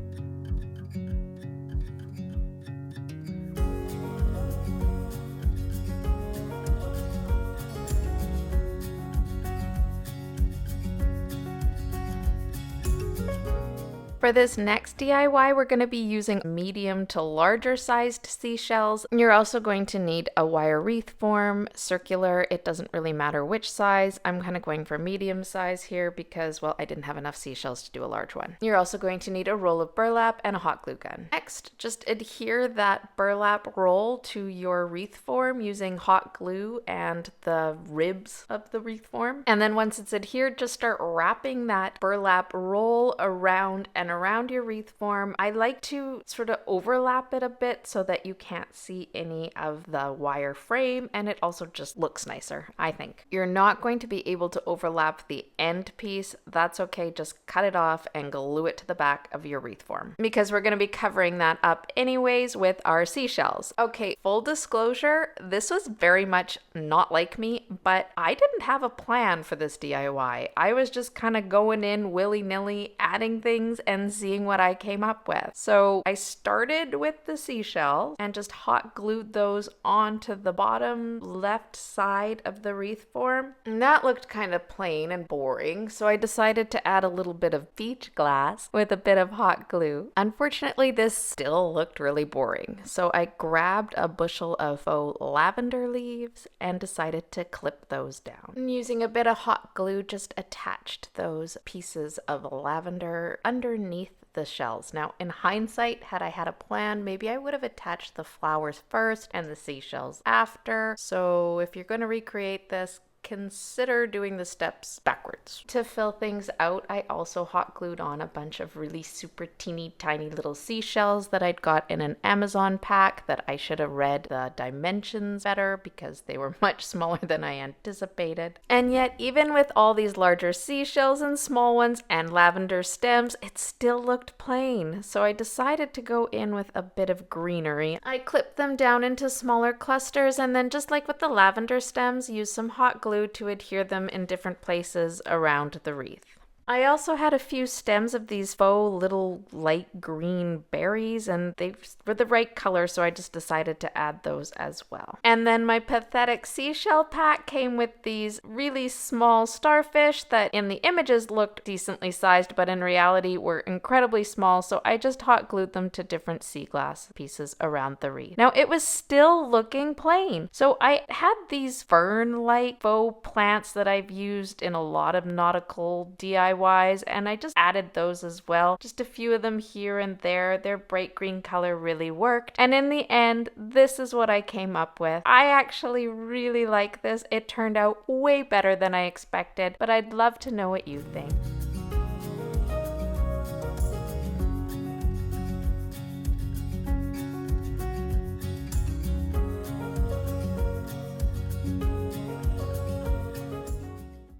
[SPEAKER 2] For this next DIY, we're going to be using medium to larger sized seashells. You're also going to need a wire wreath form, circular. It doesn't really matter which size. I'm kind of going for medium size here because, well, I didn't have enough seashells to do a large one. You're also going to need a roll of burlap and a hot glue gun. Next, just adhere that burlap roll to your wreath form using hot glue and the ribs of the wreath form. And then once it's adhered, just start wrapping that burlap roll around and around your wreath form. I like to sort of overlap it a bit so that you can't see any of the wire frame, and it also just looks nicer, I think. You're not going to be able to overlap the end piece. That's okay, just cut it off and glue it to the back of your wreath form because we're going to be covering that up anyways with our seashells. Okay, full disclosure, this was very much not like me, but I didn't have a plan for this DIY. I was just kind of going in willy-nilly, adding things, and and seeing what I came up with. So I started with the seashells and just hot glued those onto the bottom left side of the wreath form. And that looked kind of plain and boring, so I decided to add a little bit of beach glass with a bit of hot glue. Unfortunately, this still looked really boring, so I grabbed a bushel of faux lavender leaves and decided to clip those down. And using a bit of hot glue, just attached those pieces of lavender underneath the shells. Now, in hindsight, had I had a plan, maybe I would have attached the flowers first and the seashells after. So if you're going to recreate this, consider doing the steps backwards. To fill things out, I also hot glued on a bunch of really super teeny tiny little seashells that I'd got in an Amazon pack that I should have read the dimensions better because they were much smaller than I anticipated. And yet, even with all these larger seashells and small ones and lavender stems, it still looked plain. So I decided to go in with a bit of greenery. I clipped them down into smaller clusters and then, just like with the lavender stems, used some hot glue to adhere them in different places around the wreath. I also had a few stems of these faux little light green berries, and they were the right color, so I just decided to add those as well. And then my pathetic seashell pack came with these really small starfish that in the images looked decently sized, but in reality were incredibly small, so I just hot glued them to different sea glass pieces around the wreath. Now, it was still looking plain, so I had these fern-like faux plants that I've used in a lot of nautical DIYs, and I just added those as well. Just a few of them here and there. Their bright green color really worked. And in the end, this is what I came up with. I actually really like this. It turned out way better than I expected, but I'd love to know what you think.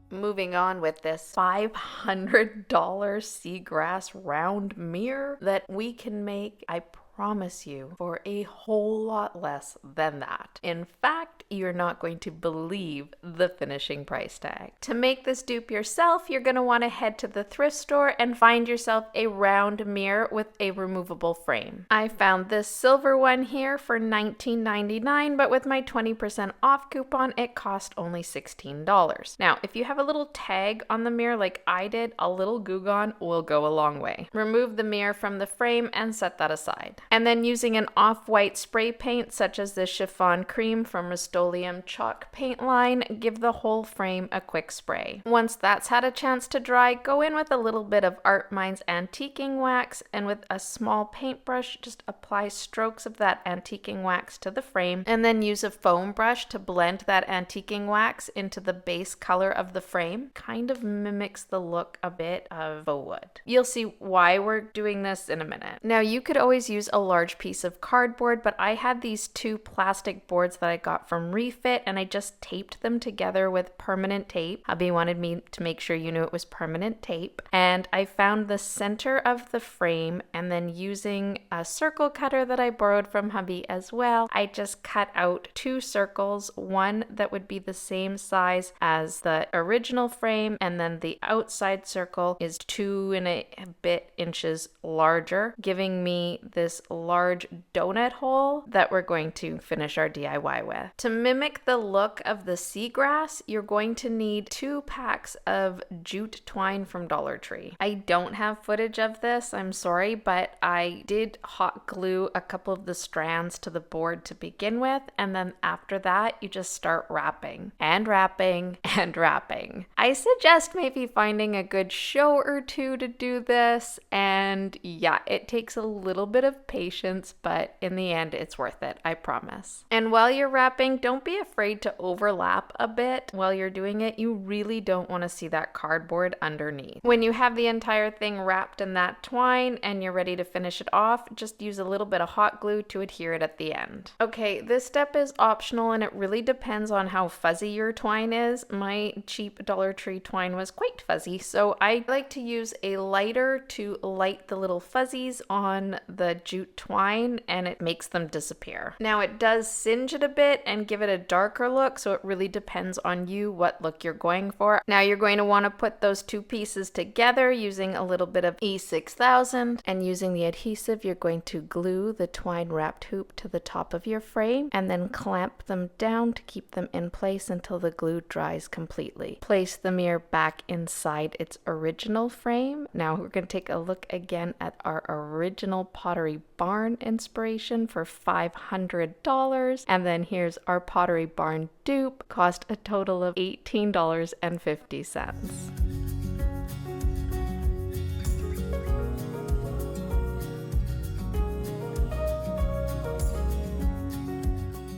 [SPEAKER 2] Moving on with this $500 seagrass round mirror that we can make, I promise you, for a whole lot less than that. In fact, you're not going to believe the finishing price tag. To make this dupe yourself, you're going to want to head to the thrift store and find yourself a round mirror with a removable frame. I found this silver one here for $19.99, but with my 20% off coupon, it cost only $16. Now, if you have a little tag on the mirror like I did, a little Goo Gone will go a long way. Remove the mirror from the frame and set that aside. And then using an off-white spray paint such as this chiffon cream from Rust-Oleum chalk paint line, give the whole frame a quick spray. Once that's had a chance to dry, go in with a little bit of Art Minds antiquing wax, and with a small paintbrush, just apply strokes of that antiquing wax to the frame, and then use a foam brush to blend that antiquing wax into the base color of the frame. Kind of mimics the look a bit of faux wood. You'll see why we're doing this in a minute. Now, you could always use a large piece of cardboard, but I had these two plastic boards that I got from Refit, and I just taped them together with permanent tape. Hubby wanted me to make sure you knew it was permanent tape, and I found the center of the frame, and then using a circle cutter that I borrowed from hubby as well, I just cut out two circles, one that would be the same size as the original frame, and then the outside circle is 2.5 inches larger, giving me this large donut hole that we're going to finish our DIY with. To mimic the look of the seagrass, you're going to need 2 packs of jute twine from Dollar Tree. I don't have footage of this, I'm sorry, but I did hot glue a couple of the strands to the board to begin with, and then after that, you just start wrapping and wrapping and wrapping. I suggest maybe finding a good show or two to do this, and yeah, it takes a little bit of patience, but in the end, it's worth it, I promise. And while you're wrapping, don't be afraid to overlap a bit while you're doing it. You really don't want to see that cardboard underneath. When you have the entire thing wrapped in that twine and you're ready to finish it off, just use a little bit of hot glue to adhere it at the end. Okay, this step is optional and it really depends on how fuzzy your twine is. My cheap Dollar Tree twine was quite fuzzy, so I like to use a lighter to light the little fuzzies on the jute jute twine and it makes them disappear. Now it does singe it a bit and give it a darker look, so it really depends on you what look you're going for. Now you're going to want to put those two pieces together using a little bit of E6000, and using the adhesive you're going to glue the twine wrapped hoop to the top of your frame and then clamp them down to keep them in place until the glue dries completely. Place the mirror back inside its original frame. Now we're going to take a look again at our original Pottery Barn inspiration for $500, and then here's our Pottery Barn dupe, cost a total of $18.50.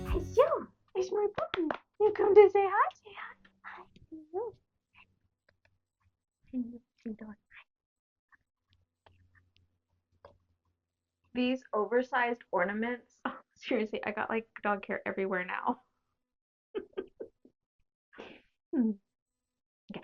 [SPEAKER 1] Hello, it's my puppy. You come to say hi? Say hi. Hi. Hello. Hello. These oversized ornaments. Oh, seriously, I got like dog hair everywhere now. Okay,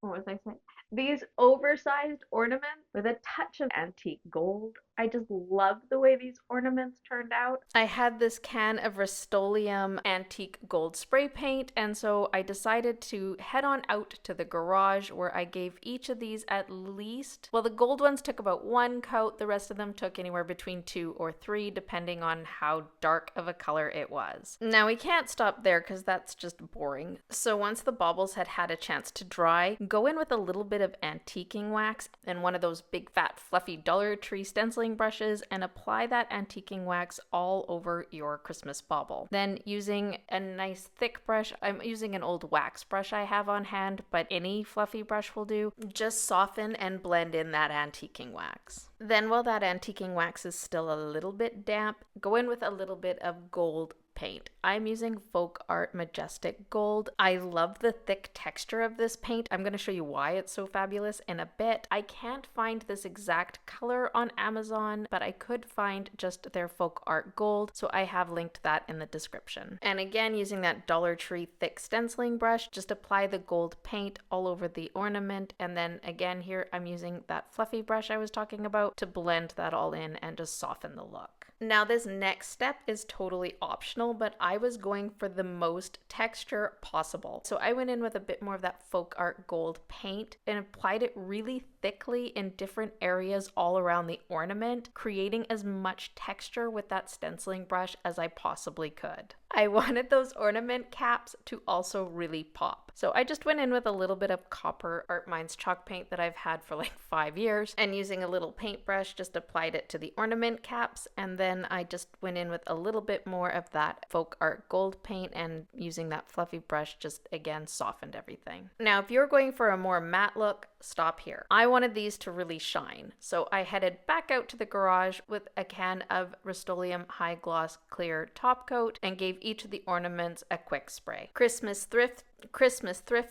[SPEAKER 1] what was I saying? These oversized ornaments with a touch of antique gold. I just love the way these ornaments turned out.
[SPEAKER 2] I had this can of Rust-Oleum antique gold spray paint, and so I decided to head on out to the garage where I gave each of these at least, well, the gold ones took about 1 coat, the rest of them took anywhere between 2 or 3 depending on how dark of a color it was. Now we can't stop there because that's just boring. So once the baubles had had a chance to dry, go in with a little bit of antiquing wax and one of those big fat fluffy Dollar Tree stenciling brushes and apply that antiquing wax all over your Christmas bauble. Then using a nice thick brush, I'm using an old wax brush I have on hand, but any fluffy brush will do, just soften and blend in that antiquing wax. Then while that antiquing wax is still a little bit damp, go in with a little bit of gold paint. I'm using Faux Art Majestic Gold. I love the thick texture of this paint. I'm going to show you why it's so fabulous in a bit. I can't find this exact color on Amazon, but I could find just their Faux Art Gold, so I have linked that in the description. And again, using that Dollar Tree thick stenciling brush, just apply the gold paint all over the ornament, and then again here I'm using that fluffy brush I was talking about to blend that all in and just soften the look. Now this next step is totally optional, but I was going for the most texture possible. So I went in with a bit more of that Faux Art Gold paint and applied it really thickly in different areas all around the ornament, creating as much texture with that stenciling brush as I possibly could. I wanted those ornament caps to also really pop. So I just went in with a little bit of copper Art Minds chalk paint that I've had for like 5 years, and using a little paintbrush just applied it to the ornament caps, and then I just went in with a little bit more of that Faux Art Gold paint and using that fluffy brush just again softened everything. Now if you're going for a more matte look, stop here. I wanted these to really shine, so I headed back out to the garage with a can of Rust-Oleum High Gloss Clear Top Coat and gave each of the ornaments a quick spray. Christmas thrift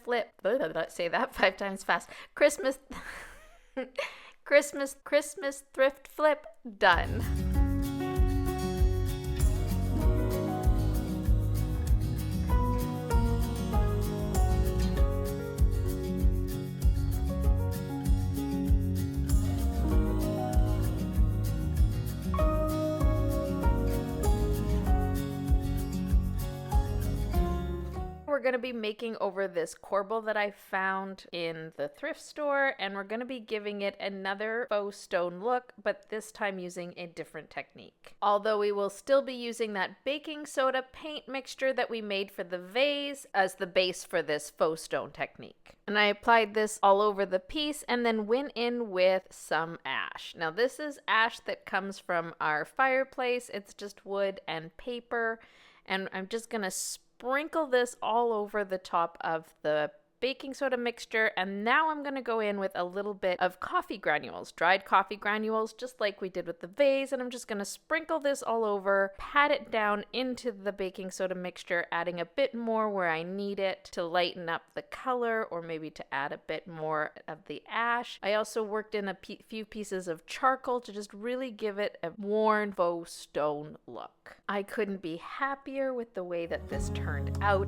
[SPEAKER 2] flip, say that 5 times fast. Christmas thrift flip, done. We're going to be making over this corbel that I found in the thrift store, and we're going to be giving it another faux stone look, but this time using a different technique. Although we will still be using that baking soda paint mixture that we made for the vase as the base for this faux stone technique. And I applied this all over the piece and then went in with some ash. Now this is ash that comes from our fireplace. It's just wood and paper, and I'm just going to sprinkle this all over the top of the baking soda mixture, and now I'm going to go in with a little bit of coffee granules, dried coffee granules, just like we did with the vase, and I'm just going to sprinkle this all over, pat it down into the baking soda mixture, adding a bit more where I need it to lighten up the color, or maybe to add a bit more of the ash. I also worked in a few pieces of charcoal to just really give it a worn faux stone look. I couldn't be happier with the way that this turned out.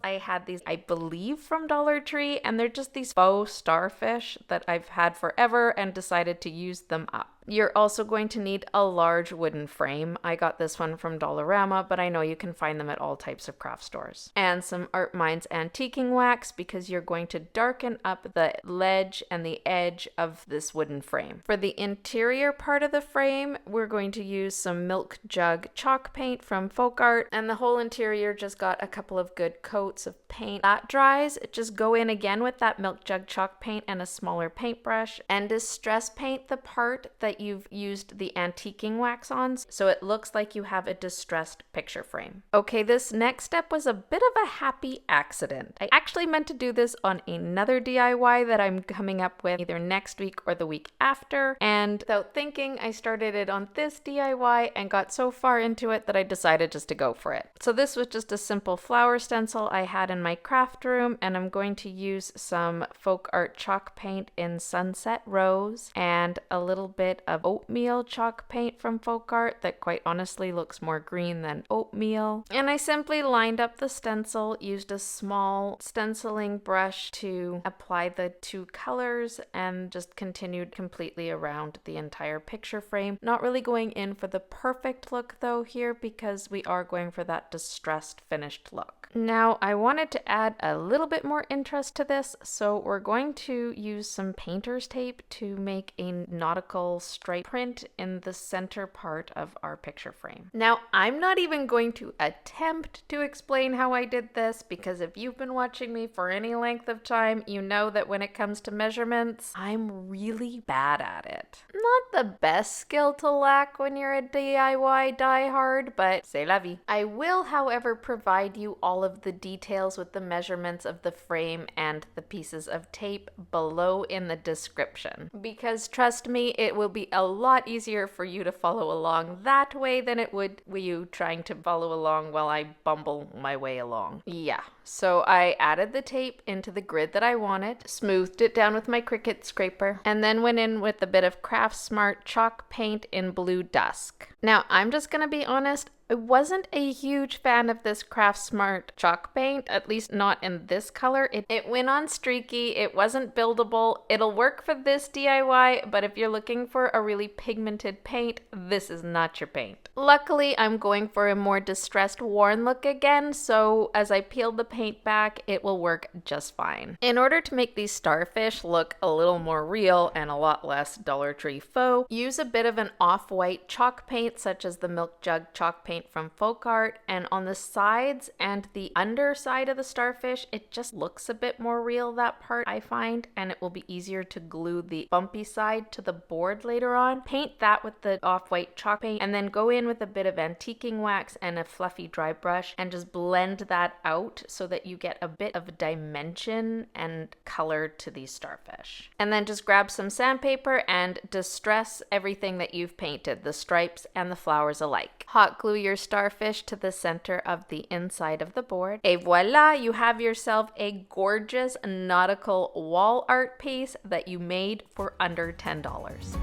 [SPEAKER 2] I had these, I believe, from Dollar Tree, and they're just these faux starfish that I've had forever and decided to use them up. You're also going to need a large wooden frame. I got this one from Dollarama, but I know you can find them at all types of craft stores. And some Art Minds antiquing wax, because you're going to darken up the ledge and the edge of this wooden frame. For the interior part of the frame, we're going to use some milk jug chalk paint from Faux Art, and the whole interior just got a couple of good coats of paint. That dries, just go in again with that milk jug chalk paint and a smaller paintbrush and distress paint the part that you've used the antiquing wax on, so it looks like you have a distressed picture frame. Okay, this next step was a bit of a happy accident. I actually meant to do this on another DIY that I'm coming up with either next week or the week after, and without thinking, I started it on this DIY and got so far into it that I decided just to go for it. So this was just a simple flower stencil I had in my craft room, and I'm going to use some Folk Art chalk paint in Sunset Rose and a little bit of oatmeal chalk paint from Folk Art that quite honestly looks more green than oatmeal. And I simply lined up the stencil, used a small stenciling brush to apply the two colors, and just continued completely around the entire picture frame. Not really going in for the perfect look though here, because we are going for that distressed finished look. Now I wanted to add a little bit more interest to this, so we're going to use some painter's tape to make a nautical stripe print in the center part of our picture frame. Now I'm not even going to attempt to explain how I did this, because if you've been watching me for any length of time, you know that when it comes to measurements, I'm really bad at it. Not the best skill to lack when you're a DIY diehard, but c'est la vie. I will, however, provide you all of the details with the measurements of the frame and the pieces of tape below in the description, because trust me, it will be a lot easier for you to follow along that way than it would with you trying to follow along while I bumble my way along. Yeah, so I added the tape into the grid that I wanted, smoothed it down with my Cricut scraper, and then went in with a bit of Craft Smart chalk paint in Blue Dusk. Now, I'm just gonna be honest, I wasn't a huge fan of this Craft Smart chalk paint, at least not in this color. It went on streaky, it wasn't buildable. It'll work for this DIY, but if you're looking for a really pigmented paint, this is not your paint. Luckily, I'm going for a more distressed, worn look again, so as I peeled the paint back, it will work just fine. In order to make these starfish look a little more real and a lot less Dollar Tree faux, use a bit of an off-white chalk paint, such as the Milk Jug chalk paint from Folk Art, and on the sides and the underside of the starfish, it just looks a bit more real, that part, I find, and it will be easier to glue the bumpy side to the board later on. Paint that with the off-white chalk paint, and then go in with a bit of antiquing wax and a fluffy dry brush and just blend that out so that you get a bit of dimension and color to these starfish. And then just grab some sandpaper and distress everything that you've painted, the stripes and the flowers alike. Hot glue your starfish to the center of the inside of the board. Et voila, you have yourself a gorgeous nautical wall art piece that you made for under $10.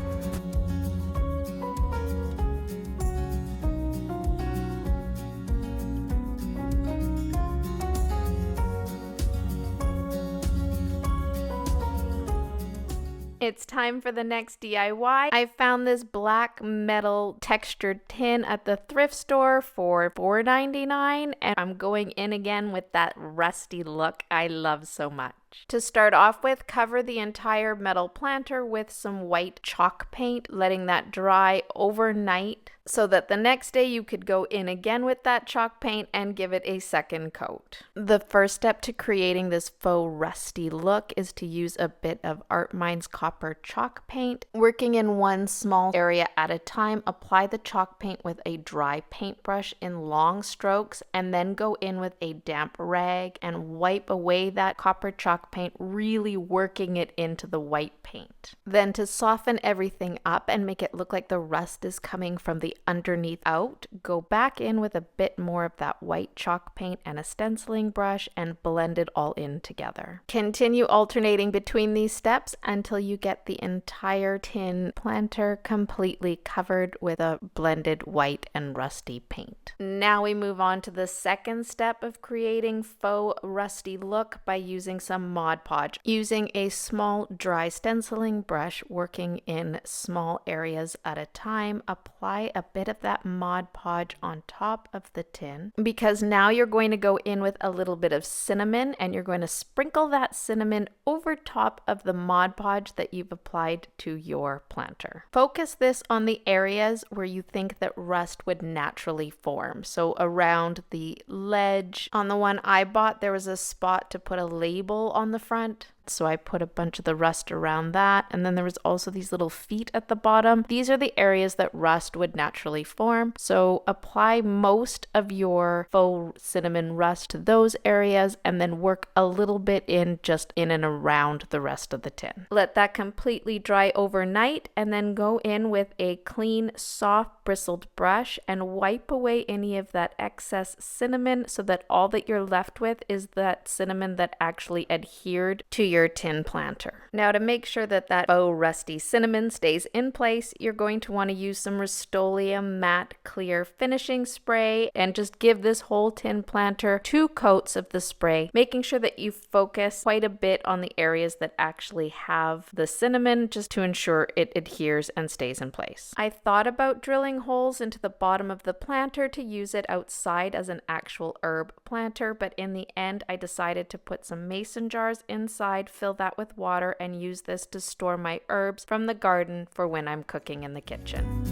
[SPEAKER 2] It's time for the next DIY. I found this black metal textured tin at the thrift store for $4.99, and I'm going in again with that rusty look I love so much. To start off with, cover the entire metal planter with some white chalk paint, letting that dry overnight so that the next day you could go in again with that chalk paint and give it a second coat. The first step to creating this faux rusty look is to use a bit of Art Minds copper chalk paint. Working in one small area at a time, apply the chalk paint with a dry paintbrush in long strokes, and then go in with a damp rag and wipe away that copper chalk chalk paint, really working it into the white paint. Then to soften everything up and make it look like the rust is coming from the underneath out, go back in with a bit more of that white chalk paint and a stenciling brush and blend it all in together. Continue alternating between these steps until you get the entire tin planter completely covered with a blended white and rusty paint. Now we move on to the second step of creating faux rusty look by using some Mod Podge. Using a small dry stenciling brush, working in small areas at a time, apply a bit of that Mod Podge on top of the tin, because now you're going to go in with a little bit of cinnamon and you're going to sprinkle that cinnamon over top of the Mod Podge that you've applied to your planter. Focus this on the areas where you think that rust would naturally form. So around the ledge. On the one I bought, there was a spot to put a label on the front. So I put a bunch of the rust around that. And then there was also these little feet at the bottom. These are the areas that rust would naturally form. So apply most of your faux cinnamon rust to those areas and then work a little bit in just in and around the rest of the tin. Let that completely dry overnight and then go in with a clean, soft, bristled brush and wipe away any of that excess cinnamon so that all that you're left with is that cinnamon that actually adhered to your tin planter. Now, to make sure that that faux rusty cinnamon stays in place, you're going to want to use some Rust-Oleum matte clear finishing spray and just give this whole tin planter 2 coats of the spray, making sure that you focus quite a bit on the areas that actually have the cinnamon just to ensure it adheres and stays in place. I thought about drilling holes into the bottom of the planter to use it outside as an actual herb planter, but in the end I decided to put some mason jars inside, fill that with water, and use this to store my herbs from the garden for when I'm cooking in the kitchen.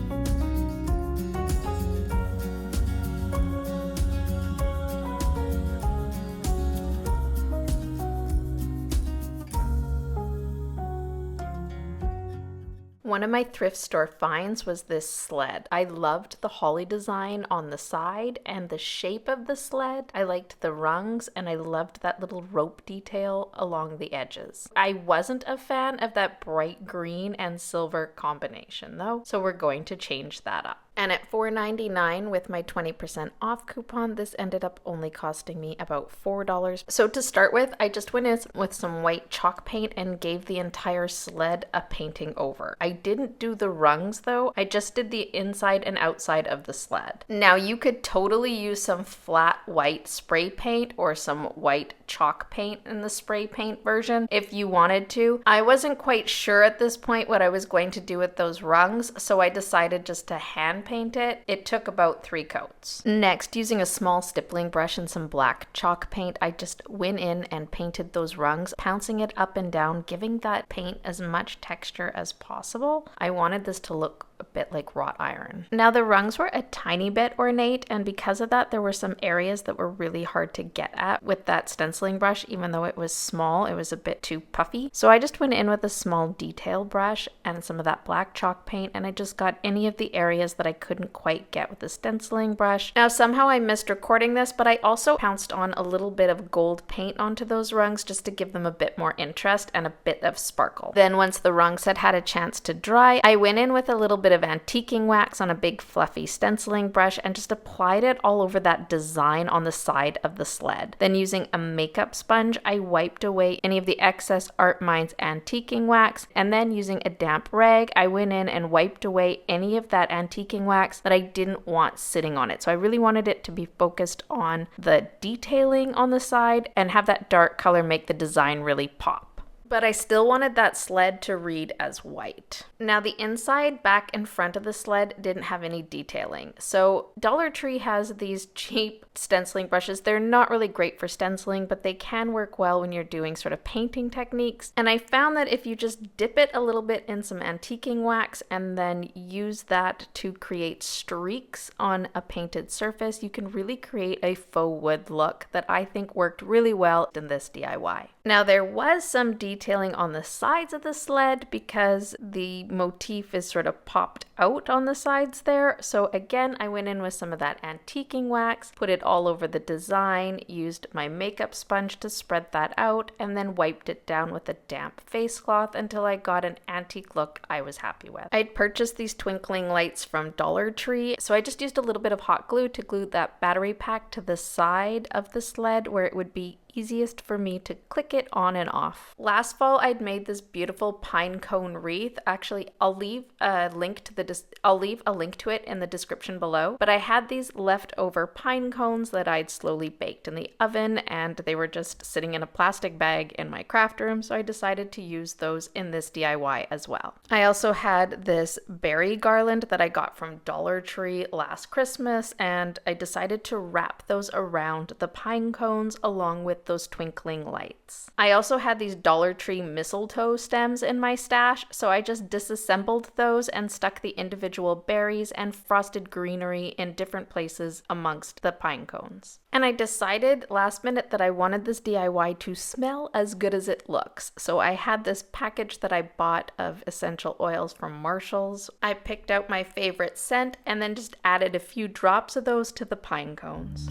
[SPEAKER 2] One of my thrift store finds was this sled. I loved the holly design on the side and the shape of the sled. I liked the rungs and I loved that little rope detail along the edges. I wasn't a fan of that bright green and silver combination though, so we're going to change that up. And at $4.99 with my 20% off coupon, this ended up only costing me about $4. So to start with, I just went in with some white chalk paint and gave the entire sled a painting over. I didn't do the rungs though, I just did the inside and outside of the sled. Now you could totally use some flat white spray paint or some white chalk paint in the spray paint version if you wanted to. I wasn't quite sure at this point what I was going to do with those rungs, so I decided just to hand paint it. It took about 3 coats. Next, using a small stippling brush and some black chalk paint, I just went in and painted those rungs, pouncing it up and down, giving that paint as much texture as possible. I wanted this to look a bit like wrought iron. Now the rungs were a tiny bit ornate, and because of that there were some areas that were really hard to get at with that stenciling brush. Even though it was small, it was a bit too puffy. So I just went in with a small detail brush and some of that black chalk paint, and I just got any of the areas that I couldn't quite get with the stenciling brush. Now somehow I missed recording this, but I also pounced on a little bit of gold paint onto those rungs just to give them a bit more interest and a bit of sparkle. Then once the rungs had had a chance to dry, I went in with a little bit of antiquing wax on a big fluffy stenciling brush and just applied it all over that design on the side of the sled. Then using a makeup sponge, I wiped away any of the excess Art Minds antiquing wax, and then using a damp rag, I went in and wiped away any of that antiquing wax that I didn't want sitting on it. So I really wanted it to be focused on the detailing on the side and have that dark color make the design really pop. But I still wanted that sled to read as white. Now the inside, back and front of the sled didn't have any detailing. So Dollar Tree has these cheap stenciling brushes. They're not really great for stenciling, but they can work well when you're doing sort of painting techniques. And I found that if you just dip it a little bit in some antiquing wax and then use that to create streaks on a painted surface, you can really create a faux wood look that I think worked really well in this DIY. Now there was some detailing detailing on the sides of the sled because the motif is sort of popped out on the sides there. So again, I went in with some of that antiquing wax, put it all over the design, used my makeup sponge to spread that out, and then wiped it down with a damp face cloth until I got an antique look I was happy with. I'd purchased these twinkling lights from Dollar Tree, so I just used a little bit of hot glue to glue that battery pack to the side of the sled where it would be easiest for me to click it on and off. Last fall, I'd made this beautiful pine cone wreath. Actually, I'll leave a link to it in the description below. But I had these leftover pine cones that I'd slowly baked in the oven, and they were just sitting in a plastic bag in my craft room, so I decided to use those in this DIY as well. I also had this berry garland that I got from Dollar Tree last Christmas, and I decided to wrap those around the pine cones along with those twinkling lights. I also had these Dollar Tree mistletoe stems in my stash, so I just disassembled those and stuck the individual berries and frosted greenery in different places amongst the pine cones. And I decided last minute that I wanted this DIY to smell as good as it looks. So I had this package that I bought of essential oils from Marshall's. I picked out my favorite scent and then just added a few drops of those to the pine cones.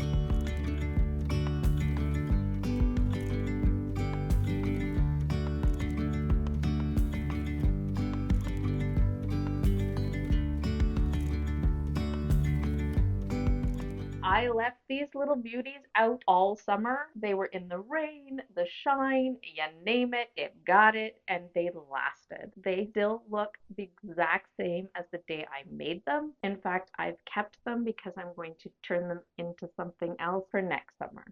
[SPEAKER 1] I left these little beauties out all summer. They were in the rain, the shine, you name it, it got it, and they lasted. They still look the exact same as the day I made them. In fact, I've kept them because I'm going to turn them into something else for next summer.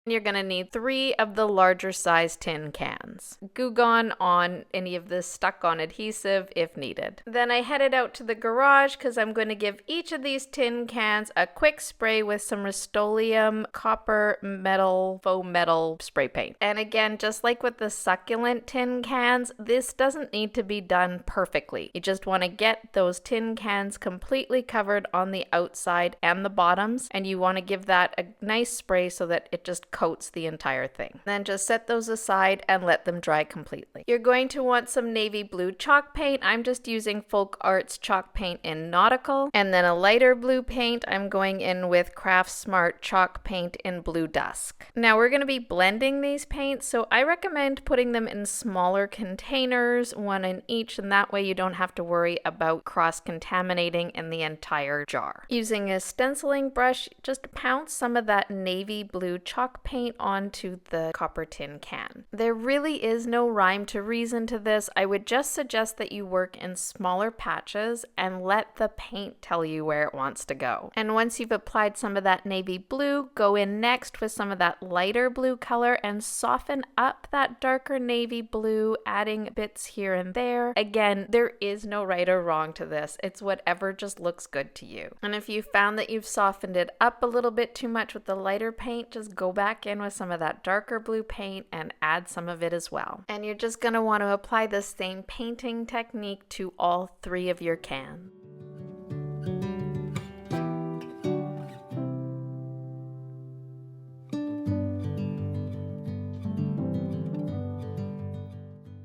[SPEAKER 2] You're going to need 3 of the larger size tin cans. Goo Gone on any of this stuck-on adhesive if needed. Then I headed out to the garage because I'm going to give each of these tin cans a quick spray with some Rust-Oleum copper metal faux metal spray paint. And again, just like with the Succulent tin cans, this doesn't need to be done perfectly. You just want to get those tin cans completely covered on the outside and the bottoms, and you want to give that a nice spray so that it just coats the entire thing. Then just set those aside and let them dry completely. You're going to want some navy blue chalk paint. I'm just using Folk Arts chalk paint in Nautical. And then a lighter blue paint, I'm going in with Craft Smart chalk paint in Blue Dusk. Now we're going to be blending these paints, so I recommend putting them in smaller containers, one in each, and that way you don't have to worry about cross-contaminating in the entire jar. Using a stenciling brush, just pounce some of that navy blue chalk paint onto the copper tin can. There really is no rhyme to reason to this. I would just suggest that you work in smaller patches and let the paint tell you where it wants to go. And once you've applied some of that navy blue, go in next with some of that lighter blue color and soften up that darker navy blue, adding bits here and there. Again, there is no right or wrong to this. It's whatever just looks good to you. And if you found that you've softened it up a little bit too much with the lighter paint, just go back in with some of that darker blue paint and add some of it as well. And you're just going to want to apply the same painting technique to all 3 of your cans.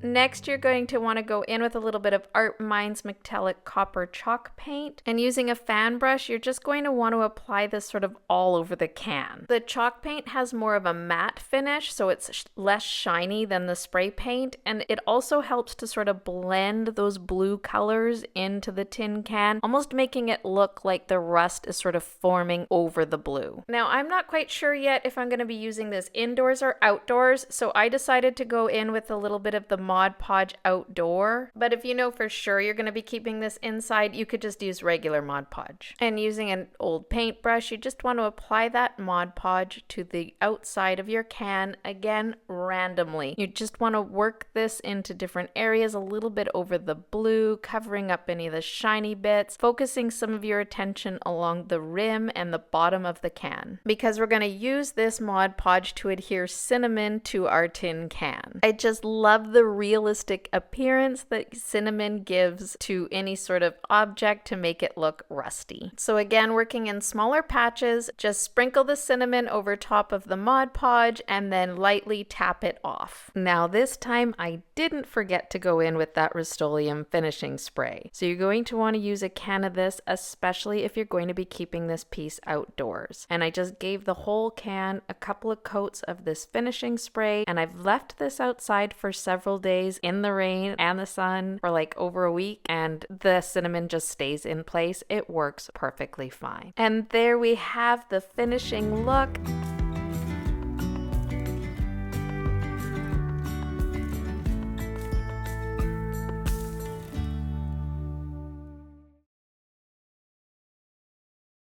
[SPEAKER 2] Next, you're going to want to go in with a little bit of Art Minds metallic copper chalk paint, and using a fan brush, you're just going to want to apply this sort of all over the can. The chalk paint has more of a matte finish, so it's less shiny than the spray paint, and it also helps to sort of blend those blue colors into the tin can, almost making it look like the rust is sort of forming over the blue. Now, I'm not quite sure yet if I'm going to be using this indoors or outdoors, so I decided to go in with a little bit of the Mod Podge Outdoor, but if you know for sure you're going to be keeping this inside, you could just use regular Mod Podge. And using an old paintbrush, you just want to apply that Mod Podge to the outside of your can, again, randomly. You just want to work this into different areas, a little bit over the blue, covering up any of the shiny bits, focusing some of your attention along the rim and the bottom of the can, because we're going to use this Mod Podge to adhere cinnamon to our tin can. I just love the realistic appearance that cinnamon gives to any sort of object to make it look rusty. So again, working in smaller patches, just sprinkle the cinnamon over top of the Mod Podge and then lightly tap it off. Now this time I didn't forget to go in with that Rust-Oleum finishing spray. So you're going to want to use a can of this, especially if you're going to be keeping this piece outdoors. And I just gave the whole can a couple of coats of this finishing spray, and I've left this outside for several days in the rain and the sun for like over a week, and the cinnamon just stays in place. It works perfectly fine. And there we have the finishing look.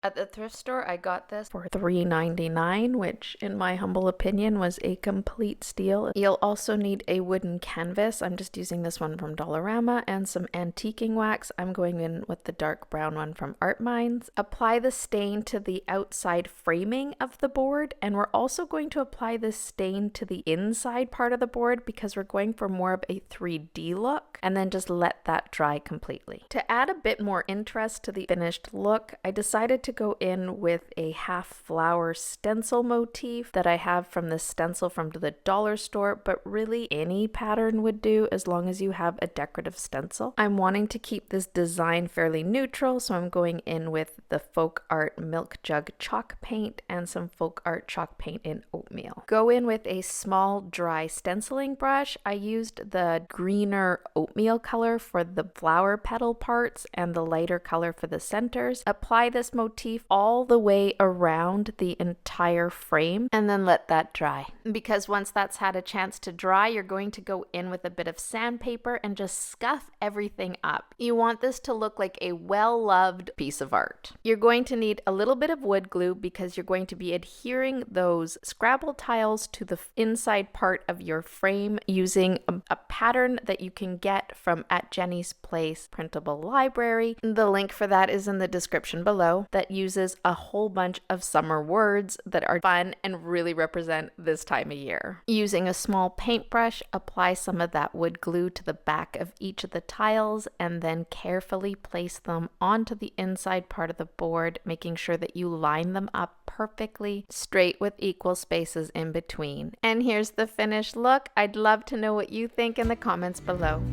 [SPEAKER 2] At the thrift store, I got this for $3.99, which in my humble opinion was a complete steal. You'll also need a wooden canvas. I'm just using this one from Dollarama, and some antiquing wax. I'm going in with the dark brown one from Art Minds. Apply the stain to the outside framing of the board, and we're also going to apply this stain to the inside part of the board because we're going for more of a 3D look, and then just let that dry completely. To add a bit more interest to the finished look, I decided to go in with a half flower stencil motif that I have from the stencil from the dollar store, but really any pattern would do as long as you have a decorative stencil. I'm wanting to keep this design fairly neutral, so I'm going in with the Folk Art Milk Jug chalk paint and some Folk Art chalk paint in oatmeal. Go in with a small dry stenciling brush. I used the greener oatmeal color for the flower petal parts and the lighter color for the centers. Apply this motif all the way around the entire frame and then let that dry. Because once that's had a chance to dry, you're going to go in with a bit of sandpaper and just scuff everything up. You want this to look like a well-loved piece of art. You're going to need a little bit of wood glue because you're going to be adhering those Scrabble tiles to the inside part of your frame using a pattern that you can get from at Jenny's Place Printable Library. The link for that is in the description below. That uses a whole bunch of summer words that are fun and really represent this time of year. Using a small paintbrush, apply some of that wood glue to the back of each of the tiles and then carefully place them onto the inside part of the board, making sure that you line them up perfectly straight with equal spaces in between. And here's the finished look. I'd love to know what you think in the comments below.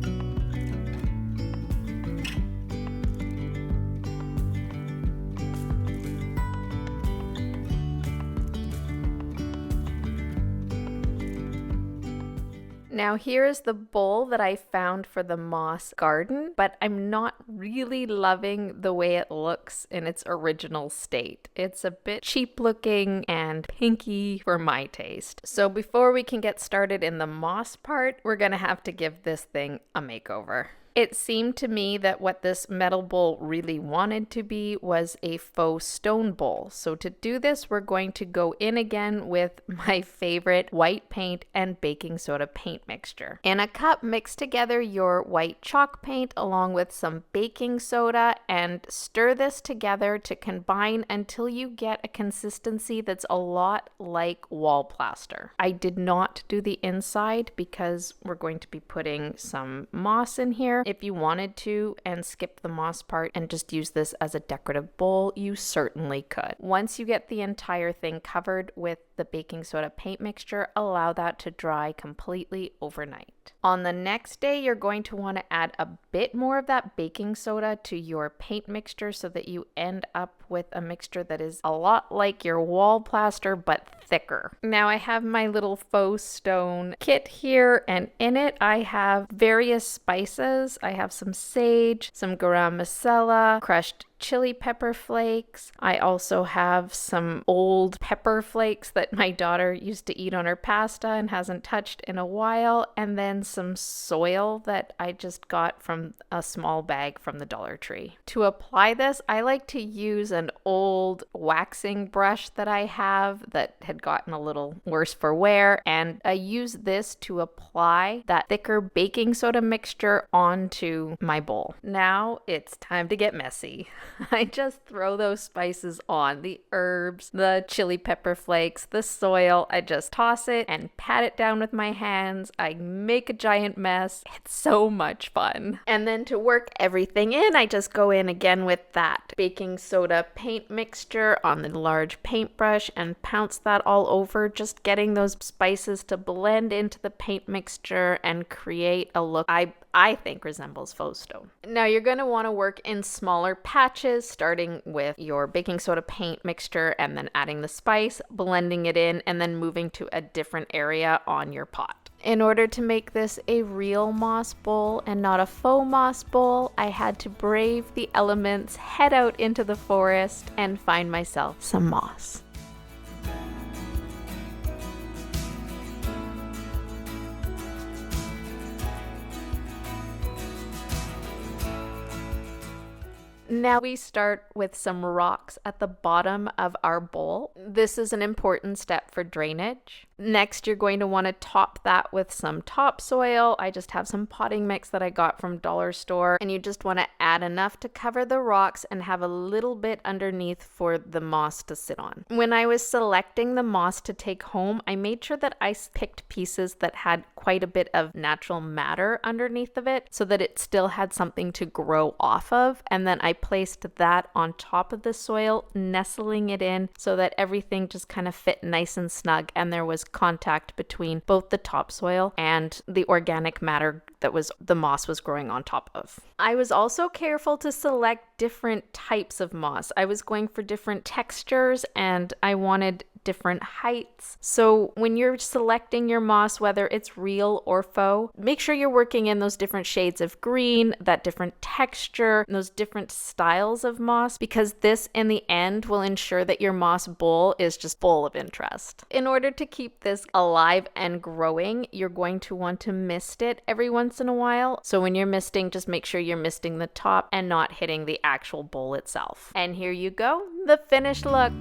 [SPEAKER 2] Now here is the bowl that I found for the moss garden, but I'm not really loving the way it looks in its original state. It's a bit cheap looking and pinky for my taste. So before we can get started in the moss part, we're gonna have to give this thing a makeover. It seemed to me that what this metal bowl really wanted to be was a faux stone bowl. So to do this, we're going to go in again with my favorite white paint and baking soda paint mixture. In a cup, mix together your white chalk paint along with some baking soda and stir this together to combine until you get a consistency that's a lot like wall plaster. I did not do the inside because we're going to be putting some moss in here. If you wanted to and skip the moss part and just use this as a decorative bowl, you certainly could. Once you get the entire thing covered with the baking soda paint mixture, allow that to dry completely overnight. On the next day, you're going to want to add a bit more of that baking soda to your paint mixture so that you end up with a mixture that is a lot like your wall plaster but thicker. Now I have my little faux stone kit here, and in it I have various spices. I have some sage, some garam masala, crushed chili pepper flakes. I also have some old pepper flakes that my daughter used to eat on her pasta and hasn't touched in a while, and then some soil that I just got from a small bag from the Dollar Tree. To apply this, I like to use an old waxing brush that I have that had gotten a little worse for wear, and I use this to apply that thicker baking soda mixture onto my bowl. Now it's time to get messy. I just throw those spices on, the herbs, the chili pepper flakes, the soil. I just toss it and pat it down with my hands. I make a giant mess. It's so much fun. And then to work everything in, I just go in again with that baking soda paint mixture on the large paintbrush and pounce that all over, just getting those spices to blend into the paint mixture and create a look I think resembles faux stone. Now you're going to want to work in smaller patches, starting with your baking soda paint mixture and then adding the spice, blending it in, and then moving to a different area on your pot. In order to make this a real moss bowl and not a faux moss bowl, I had to brave the elements, head out into the forest, and find myself some moss. Now we start with some rocks at the bottom of our bowl. This is an important step for drainage. Next, you're going to want to top that with some topsoil. I just have some potting mix that I got from dollar store, and you just want to add enough to cover the rocks and have a little bit underneath for the moss to sit on. When I was selecting the moss to take home, I made sure that I picked pieces that had quite a bit of natural matter underneath of it so that it still had something to grow off of, and then I placed that on top of the soil, nestling it in so that everything just kind of fit nice and snug, and there was contact between both the topsoil and the organic matter that the moss was growing on top of. I was also careful to select different types of moss. I was going for different textures and I wanted different heights. So when you're selecting your moss, whether it's real or faux, make sure you're working in those different shades of green, that different texture, those different styles of moss, because this in the end will ensure that your moss bowl is just full of interest. In order to keep this alive and growing, you're going to want to mist it every once in a while. So when you're misting, just make sure you're misting the top and not hitting the actual bowl itself. And here you go, the finished look.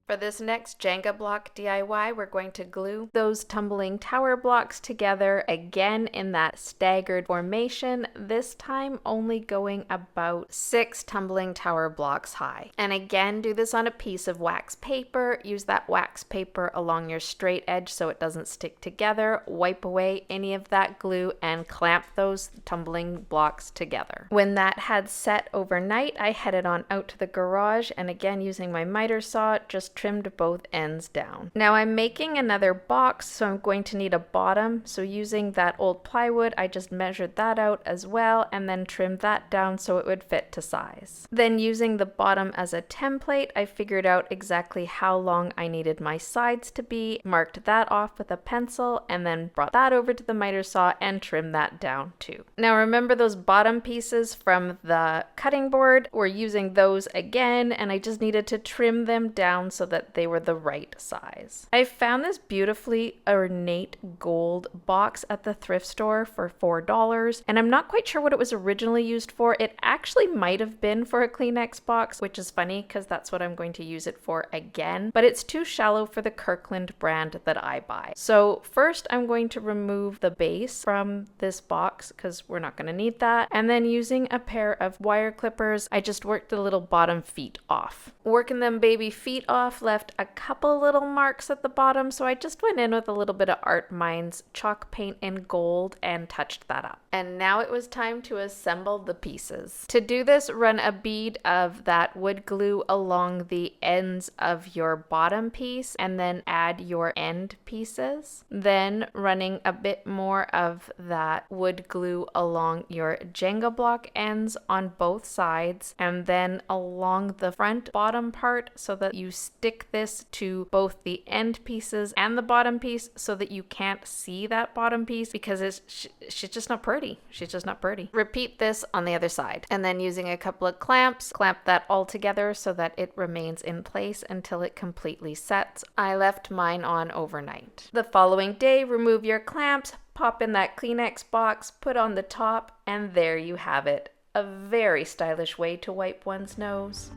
[SPEAKER 2] For this next Jenga block DIY, we're going to glue those tumbling tower blocks together again in that staggered formation, this time only going about 6 tumbling tower blocks high. And again, do this on a piece of wax paper. Use that wax paper along your straight edge so it doesn't stick together. Wipe away any of that glue and clamp those tumbling blocks together. When that had set overnight, I headed on out to the garage and again using my miter saw, just trimmed both ends down. Now I'm making another box, so I'm going to need a bottom. So using that old plywood, I just measured that out as well and then trimmed that down so it would fit to size. Then using the bottom as a template, I figured out exactly how long I needed my sides to be, marked that off with a pencil, and then brought that over to the miter saw and trimmed that down too. Now remember those bottom pieces from the cutting board? We're using those again, and I just needed to trim them down so that they were the right size. I found this beautifully ornate gold box at the thrift store for $4, and I'm not quite sure what it was originally used for. It actually might have been for a Kleenex box, which is funny because that's what I'm going to use it for again, but it's too shallow for the Kirkland brand that I buy. So first I'm going to remove the base from this box because we're not going to need that, and then using a pair of wire clippers, I just worked the little bottom feet off. Working them baby feet off left a couple little marks at the bottom, so I just went in with a little bit of Art Minds chalk paint in gold and touched that up. And now it was time to assemble the pieces. To do this, run a bead of that wood glue along the ends of your bottom piece and then add your end pieces. Then running a bit more of that wood glue along your Jenga block ends on both sides and then along the front bottom part so that you stick this to both the end pieces and the bottom piece so that you can't see that bottom piece because she's just not pretty. She's just not pretty. Repeat this on the other side and then using a couple of clamps, clamp that all together so that it remains in place until it completely sets. I left mine on overnight. The following day, remove your clamps, pop in that Kleenex box, put on the top, and there you have it. A very stylish way to wipe one's nose.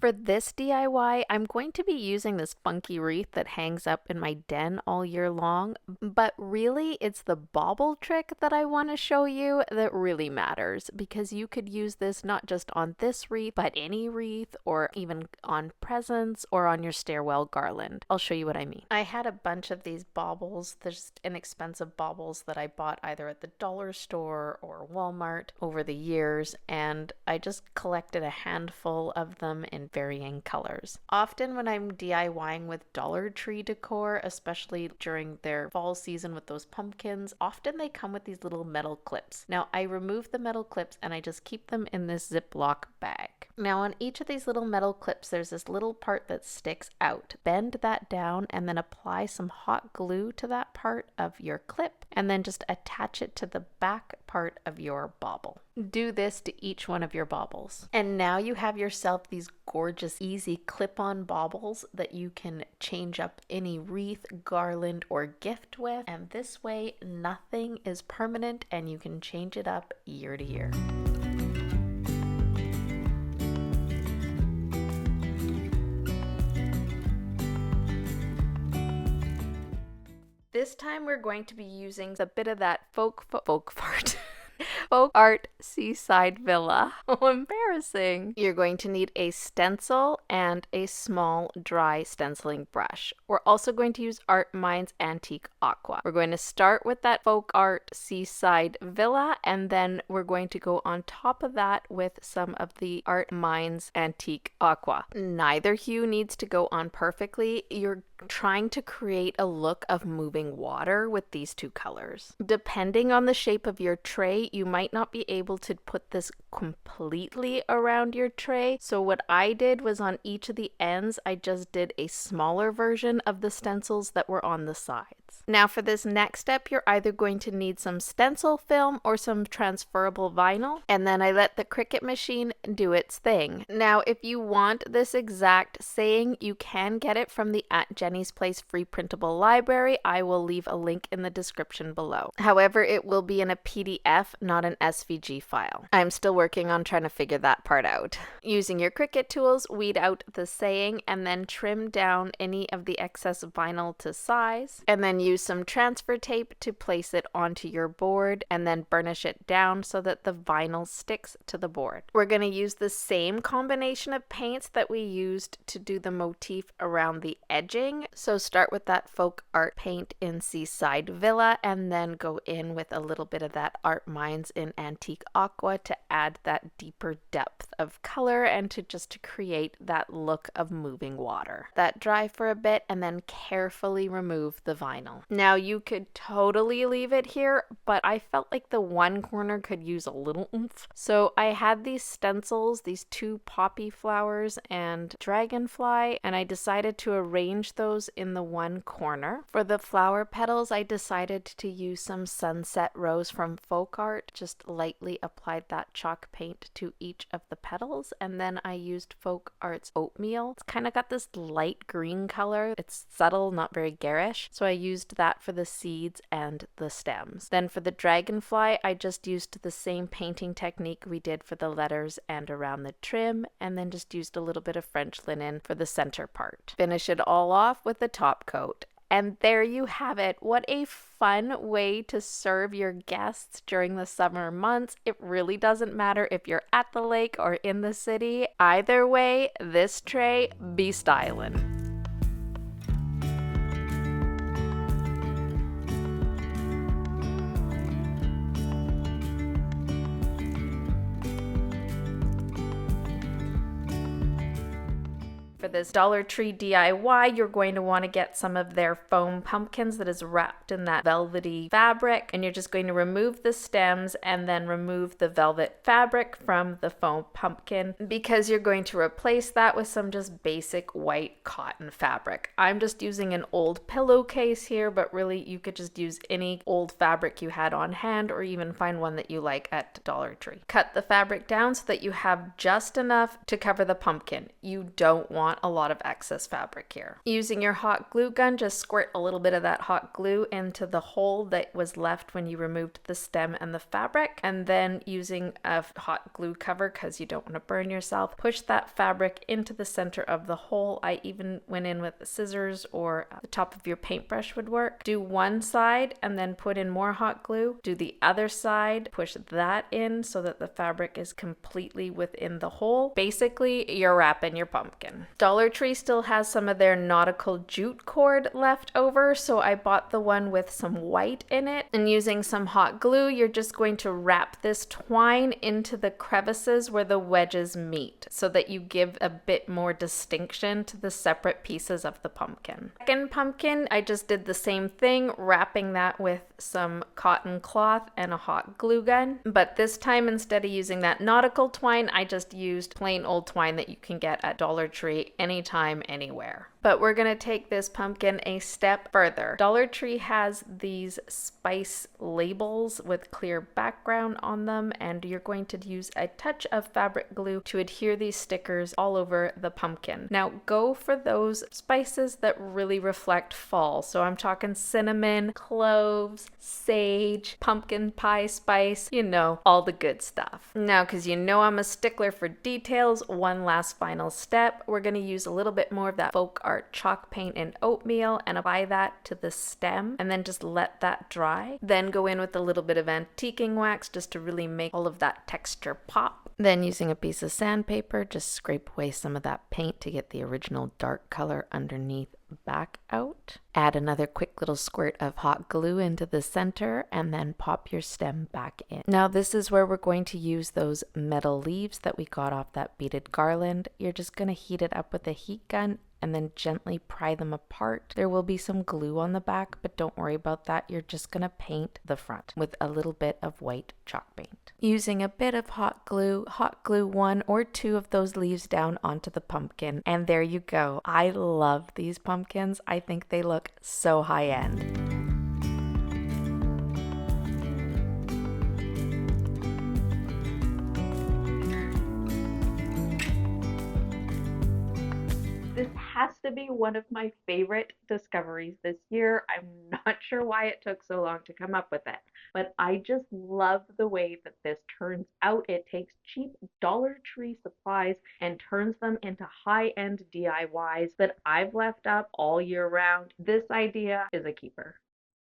[SPEAKER 2] For this DIY, I'm going to be using this funky wreath that hangs up in my den all year long, but really it's the bauble trick that I want to show you that really matters, because you could use this not just on this wreath, but any wreath, or even on presents or on your stairwell garland. I'll show you what I mean. I had a bunch of these baubles. There's inexpensive baubles that I bought either at the dollar store or Walmart over the years, and I just collected a handful of them in varying colors. Often when I'm DIYing with Dollar Tree decor, especially during their fall season with those pumpkins, often they come with these little metal clips. Now I remove the metal clips and I just keep them in this Ziploc bag. Now on each of these little metal clips there's this little part that sticks out. Bend that down and then apply some hot glue to that part of your clip, and then just attach it to the back part of your bauble. Do this to each one of your baubles. And now you have yourself these gorgeous, easy clip-on baubles that you can change up any wreath, garland, or gift with. And this way, nothing is permanent and you can change it up year to year. This time we're going to be using a bit of that folk art seaside villa. Oh, embarrassing. You're going to need a stencil and a small dry stenciling brush. We're also going to use Art Mind's Antique Aqua. We're going to start with that folk art seaside villa, and then we're going to go on top of that with some of the Art Mind's Antique Aqua. Neither hue needs to go on perfectly. You're trying to create a look of moving water with these two colors. Depending on the shape of your tray, you might not be able to put this completely around your tray. So what I did was on each of the ends, I just did a smaller version of the stencils that were on the sides. Now for this next step, you're either going to need some stencil film or some transferable vinyl, and then I let the Cricut machine do its thing. Now if you want this exact saying, you can get it from the At Jenny's Place free printable library. I will leave a link in the description below. However, it will be in a PDF, not an SVG file. I'm still working on trying to figure that part out. Using your Cricut tools, weed out the saying and then trim down any of the excess vinyl to size, and then use some transfer tape to place it onto your board and then burnish it down so that the vinyl sticks to the board. We're going to use the same combination of paints that we used to do the motif around the edging. So start with that folk art paint in Seaside Villa and then go in with a little bit of that Art Minds in Antique Aqua to add that deeper depth of color and to create that look of moving water. That dry for a bit and then carefully remove the vinyl. Now you could totally leave it here, but I felt like the one corner could use a little oomph. So I had these stencils, these two poppy flowers and dragonfly, and I decided to arrange those in the one corner. For the flower petals, I decided to use some Sunset Rose from Folk Art. Just lightly applied that chalk paint to each of the petals, and then I used Folk Art's Oatmeal. It's kind of got this light green color. It's subtle, not very garish, so I used that for the seeds and the stems. Then for the dragonfly, I just used the same painting technique we did for the letters and around the trim, and then just used a little bit of French linen for the center part. Finish it all off with the top coat. And there you have it. What a fun way to serve your guests during the summer months. It really doesn't matter if you're at the lake or in the city. Either way, this tray be stylin'. For this Dollar Tree DIY, you're going to want to get some of their foam pumpkins that is wrapped in that velvety fabric, and you're just going to remove the stems and then remove the velvet fabric from the foam pumpkin because you're going to replace that with some just basic white cotton fabric. I'm just using an old pillowcase here, but really you could just use any old fabric you had on hand or even find one that you like at Dollar Tree. Cut the fabric down so that you have just enough to cover the pumpkin. You don't want want a lot of excess fabric here. Using your hot glue gun, just squirt a little bit of that hot glue into the hole that was left when you removed the stem and the fabric, and then using a hot glue cover, because you don't want to burn yourself, push that fabric into the center of the hole. I even went in with scissors, or the top of your paintbrush would work. Do one side and then put in more hot glue. Do the other side, push that in so that the fabric is completely within the hole. Basically, you're wrapping your pumpkin. Dollar Tree still has some of their nautical jute cord left over, so I bought the one with some white in it. And using some hot glue, you're just going to wrap this twine into the crevices where the wedges meet so that you give a bit more distinction to the separate pieces of the pumpkin. Second pumpkin, I just did the same thing, wrapping that with some cotton cloth and a hot glue gun. But this time, instead of using that nautical twine, I just used plain old twine that you can get at Dollar Tree anytime, anywhere. But we're going to take this pumpkin a step further. Dollar Tree has these spice labels with clear background on them, and you're going to use a touch of fabric glue to adhere these stickers all over the pumpkin. Now go for those spices that really reflect fall. So I'm talking cinnamon, cloves, sage, pumpkin pie spice, you know, all the good stuff. Now, because you know I'm a stickler for details, one last final step. We're going to use a little bit more of that Folk Art chalk paint and oatmeal and apply that to the stem, and then just let that dry. Then go in with a little bit of antiquing wax just to really make all of that texture pop. Then using a piece of sandpaper, just scrape away some of that paint to get the original dark color underneath back out. Add another quick little squirt of hot glue into the center and then pop your stem back in. Now this is where we're going to use those metal leaves that we got off that beaded garland. You're just going to heat it up with a heat gun and then gently pry them apart. There will be some glue on the back, but don't worry about that. You're just gonna paint the front with a little bit of white chalk paint. Using a bit of hot glue one or two of those leaves down onto the pumpkin, and there you go. I love these pumpkins. I think they look so high end.
[SPEAKER 1] This has to be one of my favorite discoveries this year. I'm not sure why it took so long to come up with it, but I just love the way that this turns out. It takes cheap Dollar Tree supplies and turns them into high-end DIYs that I've left up all year round. This idea is a keeper.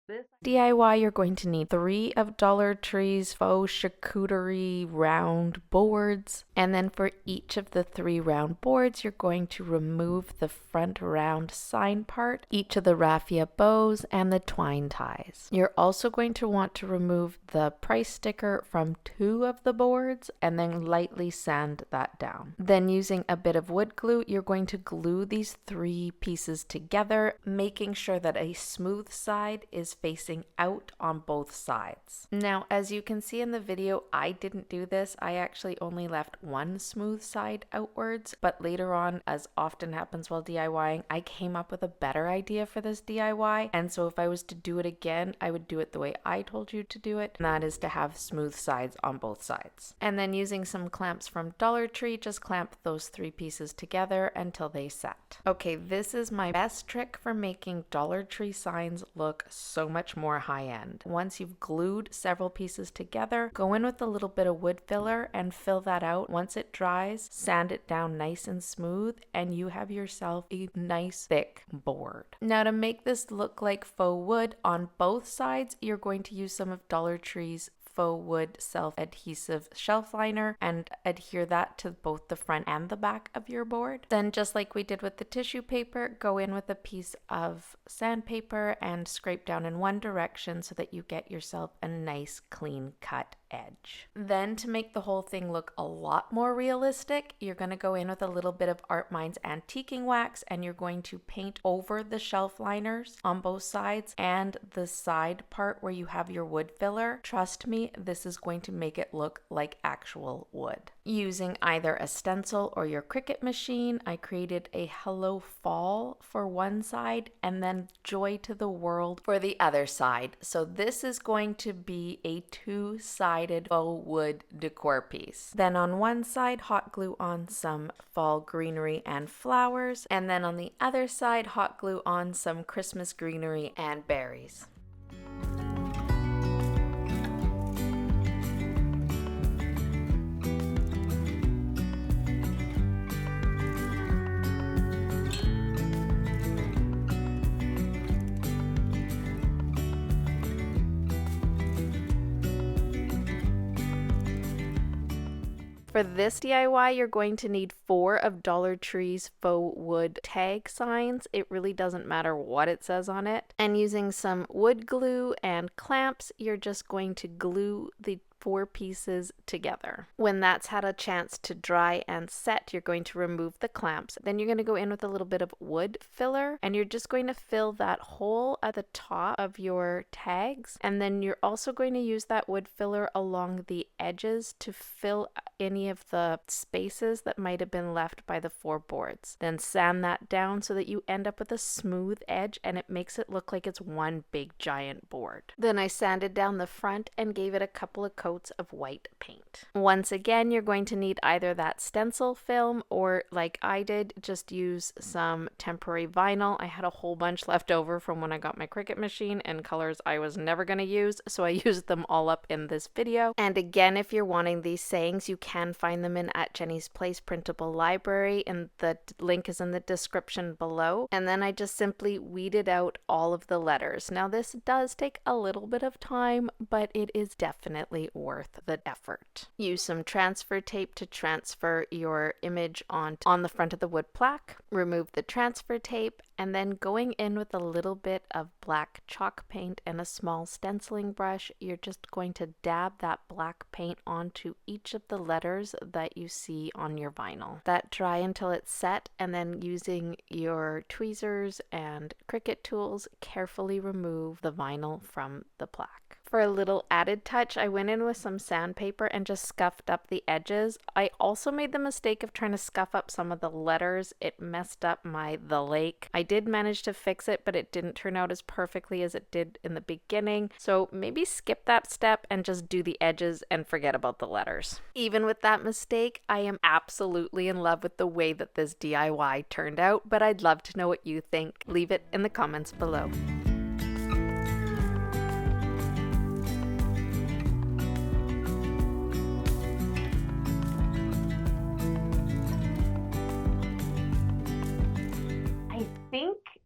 [SPEAKER 1] This
[SPEAKER 2] DIY, you're going to need 3 of Dollar Tree's faux charcuterie round boards. And then for each of the 3 round boards, you're going to remove the front round sign part, each of the raffia bows, and the twine ties. You're also going to want to remove the price sticker from 2 of the boards and then lightly sand that down. Then using a bit of wood glue, you're going to glue these 3 pieces together, making sure that a smooth side is facing out on both sides. Now, as you can see in the video, I didn't do this. I actually only left one smooth side outwards, but later on, as often happens while DIYing, I came up with a better idea for this DIY. And so if I was to do it again, I would do it the way I told you to do it, and that is to have smooth sides on both sides. And then using some clamps from Dollar Tree, just clamp those 3 pieces together until they set. Okay, this is my best trick for making Dollar Tree signs look so much more high-end. Once you've glued several pieces together, go in with a little bit of wood filler and fill that out. Once it dries, sand it down nice and smooth, and you have yourself a nice thick board. Now, to make this look like faux wood on both sides, you're going to use some of Dollar Tree's faux wood self-adhesive shelf liner and adhere that to both the front and the back of your board. Then, just like we did with the tissue paper, go in with a piece of sandpaper and scrape down in one direction so that you get yourself a nice clean cut edge. Then, to make the whole thing look a lot more realistic, you're going to go in with a little bit of Art Mind's antiquing wax and you're going to paint over the shelf liners on both sides and the side part where you have your wood filler. Trust me, me, this is going to make it look like actual wood. Using either a stencil or your Cricut machine, I created a Hello Fall for one side and then Joy to the World for the other side. So this is going to be a two-sided faux wood decor piece. Then on one side, hot glue on some fall greenery and flowers, and then on the other side, hot glue on some Christmas greenery and berries. For this DIY, you're going to need 4 of Dollar Tree's faux wood tag signs. It really doesn't matter what it says on it. And using some wood glue and clamps, you're just going to glue the 4 pieces together. When that's had a chance to dry and set, you're going to remove the clamps. Then you're going to go in with a little bit of wood filler, and you're just going to fill that hole at the top of your tags. And then you're also going to use that wood filler along the edges to fill any of the spaces that might have been left by the 4 boards. Then sand that down so that you end up with a smooth edge, and it makes it look like it's one big giant board. Then I sanded down the front and gave it a couple of coats of white paint. Once again, you're going to need either that stencil film or, like I did, just use some temporary vinyl. I had a whole bunch left over from when I got my Cricut machine and colors I was never going to use, so I used them all up in this video. And again, if you're wanting these sayings, you can find them in At Jenny's Place printable library, and the link is in the description below. And then I just simply weeded out all of the letters. Now this does take a little bit of time, but it is definitely worth the effort. Use some transfer tape to transfer your image on the front of the wood plaque. Remove the transfer tape, and then going in with a little bit of black chalk paint and a small stenciling brush, you're just going to dab that black paint onto each of the letters that you see on your vinyl. That dry until it's set, and then using your tweezers and Cricut tools, carefully remove the vinyl from the plaque. For a little added touch, I went in with some sandpaper and just scuffed up the edges. I also made the mistake of trying to scuff up some of the letters. It messed up the lake. I did manage to fix it, but it didn't turn out as perfectly as it did in the beginning. So maybe skip that step and just do the edges and forget about the letters. Even with that mistake, I am absolutely in love with the way that this DIY turned out, but I'd love to know what you think. Leave it in the comments below.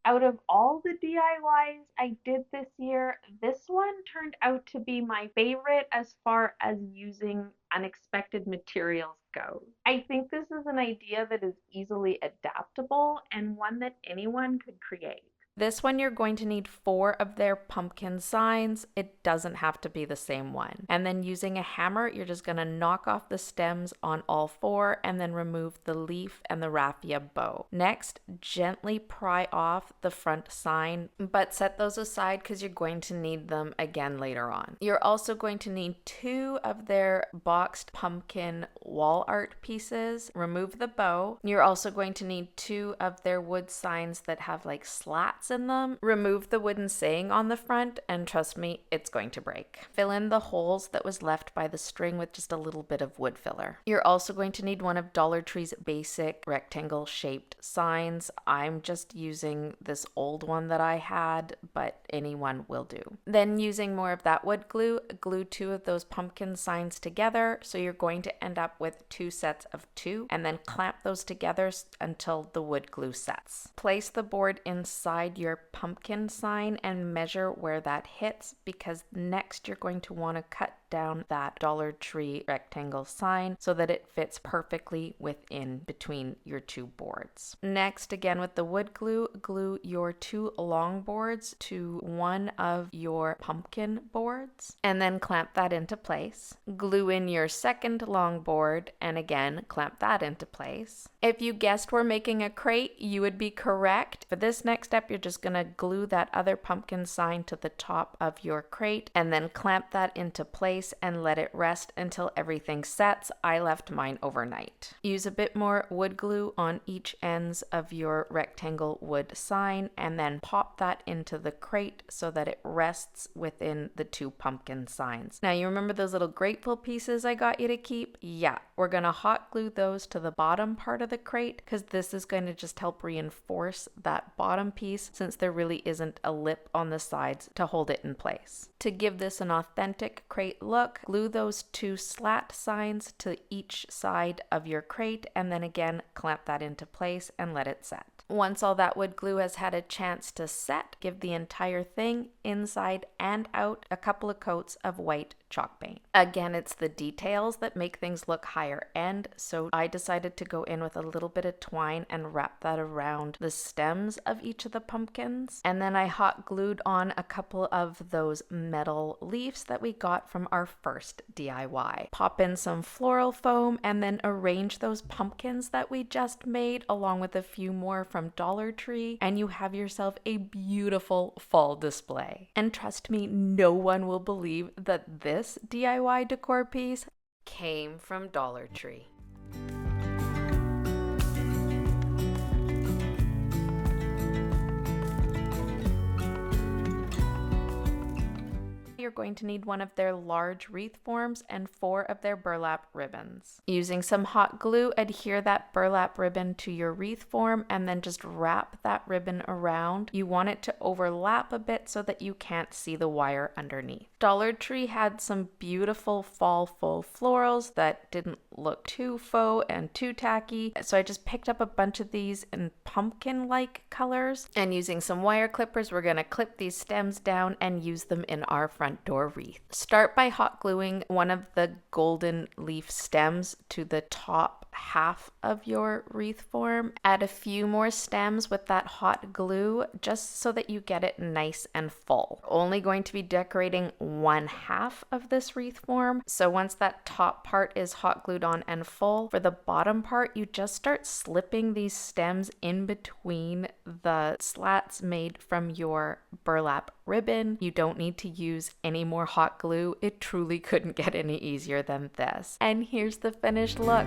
[SPEAKER 1] Out of all the DIYs I did this year, this one turned out to be my favorite as far as using unexpected materials go. I think this is an idea that is easily adaptable and one that anyone could create.
[SPEAKER 2] This one you're going to need 4 of their pumpkin signs. It doesn't have to be the same one. And then using a hammer, you're just going to knock off the stems on all 4 and then remove the leaf and the raffia bow. Next, gently pry off the front sign, but set those aside because you're going to need them again later on. You're also going to need 2 of their boxed pumpkin wall art pieces. Remove the bow. You're also going to need 2 of their wood signs that have like slats in them. Remove the wooden saying on the front, and trust me, it's going to break. Fill in the holes that was left by the string with just a little bit of wood filler. You're also going to need one of Dollar Tree's basic rectangle shaped signs. I'm just using this old one that I had, but anyone will do. Then using more of that wood glue, glue 2 of those pumpkin signs together. So you're going to end up with 2 sets of 2, and then clamp those together until the wood glue sets. Place the board inside your pumpkin sign and measure where that hits, because next you're going to want to cut down that Dollar Tree rectangle sign so that it fits perfectly within between your 2 boards. Next, again with the wood glue, glue your 2 long boards to one of your pumpkin boards and then clamp that into place. Glue in your second long board and again clamp that into place. If you guessed we're making a crate, you would be correct. For this next step, you're just going to glue that other pumpkin sign to the top of your crate and then clamp that into place place and let it rest until everything sets. I left mine overnight. Use a bit more wood glue on each ends of your rectangle wood sign and then pop that into the crate so that it rests within the two pumpkin signs. Now you remember those little grateful pieces I got you to keep? Yeah, we're going to hot glue those to the bottom part of the crate because this is going to just help reinforce that bottom piece since there really isn't a lip on the sides to hold it in place. To give this an authentic crate look, glue those two slat signs to each side of your crate and then again clamp that into place and let it set. Once all that wood glue has had a chance to set, give the entire thing inside and out a couple of coats of white chalk paint. Again, it's the details that make things look higher end, so I decided to go in with a little bit of twine and wrap that around the stems of each of the pumpkins. And then I hot glued on a couple of those metal leaves that we got from our first DIY. Pop in some floral foam and then arrange those pumpkins that we just made along with a few more from Dollar Tree, and you have yourself a beautiful fall display. And trust me, no one will believe that this DIY decor piece came from Dollar Tree. You're going to need one of their large wreath forms and 4 of their burlap ribbons. Using some hot glue, adhere that burlap ribbon to your wreath form and then just wrap that ribbon around. You want it to overlap a bit so that you can't see the wire underneath. Dollar Tree had some beautiful fall faux florals that didn't look too faux and too tacky, so I just picked up a bunch of these in pumpkin-like colors, and using some wire clippers, we're going to clip these stems down and use them in our front door wreath. Start by hot gluing one of the golden leaf stems to the top half of your wreath form. Add a few more stems with that hot glue just so that you get it nice and full. Only going to be decorating one half of this wreath form, so once that top part is hot glued on and full, for the bottom part you just start slipping these stems in between the slats made from your burlap ribbon. You don't need to use any more hot glue. It truly couldn't get any easier than this. And here's the finished look.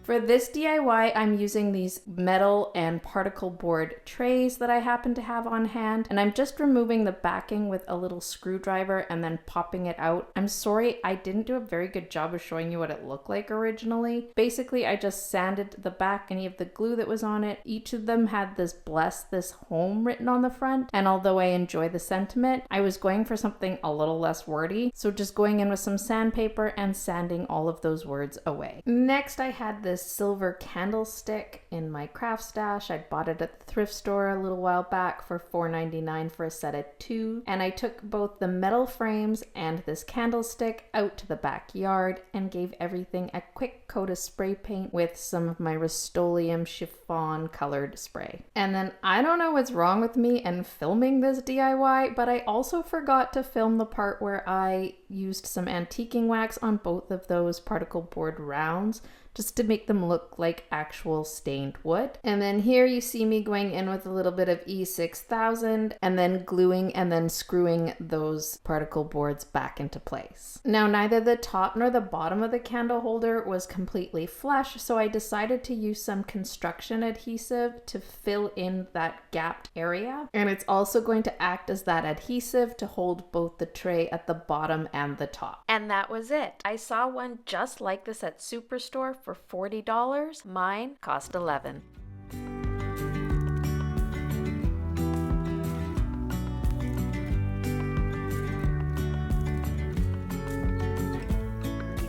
[SPEAKER 2] For this DIY, I'm using these metal and particle board trays that I happen to have on hand, and I'm just removing the backing with a little screwdriver and then popping it out. I'm sorry, I didn't do a very good job of showing you what it looked like originally. Basically, I just sanded the back, any of the glue that was on it. Each of them had this "Bless This Home" written on the front, and although I enjoy the sentiment, I was going for something a little less wordy, so just going in with some sandpaper and sanding all of those words away. Next, I had this silver candlestick in my craft stash. I bought it at the thrift store a little while back for $4.99 for a set of 2, and I took both the metal frames and this candlestick out to the backyard and gave everything a quick coat of spray paint with some of my Rust-Oleum chiffon colored spray. And then I don't know what's wrong with me and filming this DIY, but I also forgot to film the part where I used some antiquing wax on both of those particle board rounds just to make them look like actual stained wood. And then here you see me going in with a little bit of E6000 and then gluing and then screwing those particle boards back into place. Now, neither the top nor the bottom of the candle holder was completely flush, so I decided to use some construction adhesive to fill in that gapped area. And it's also going to act as that adhesive to hold both the tray at the bottom and the top. And that was it. I saw one just like this at Superstore for $40. Mine cost $11.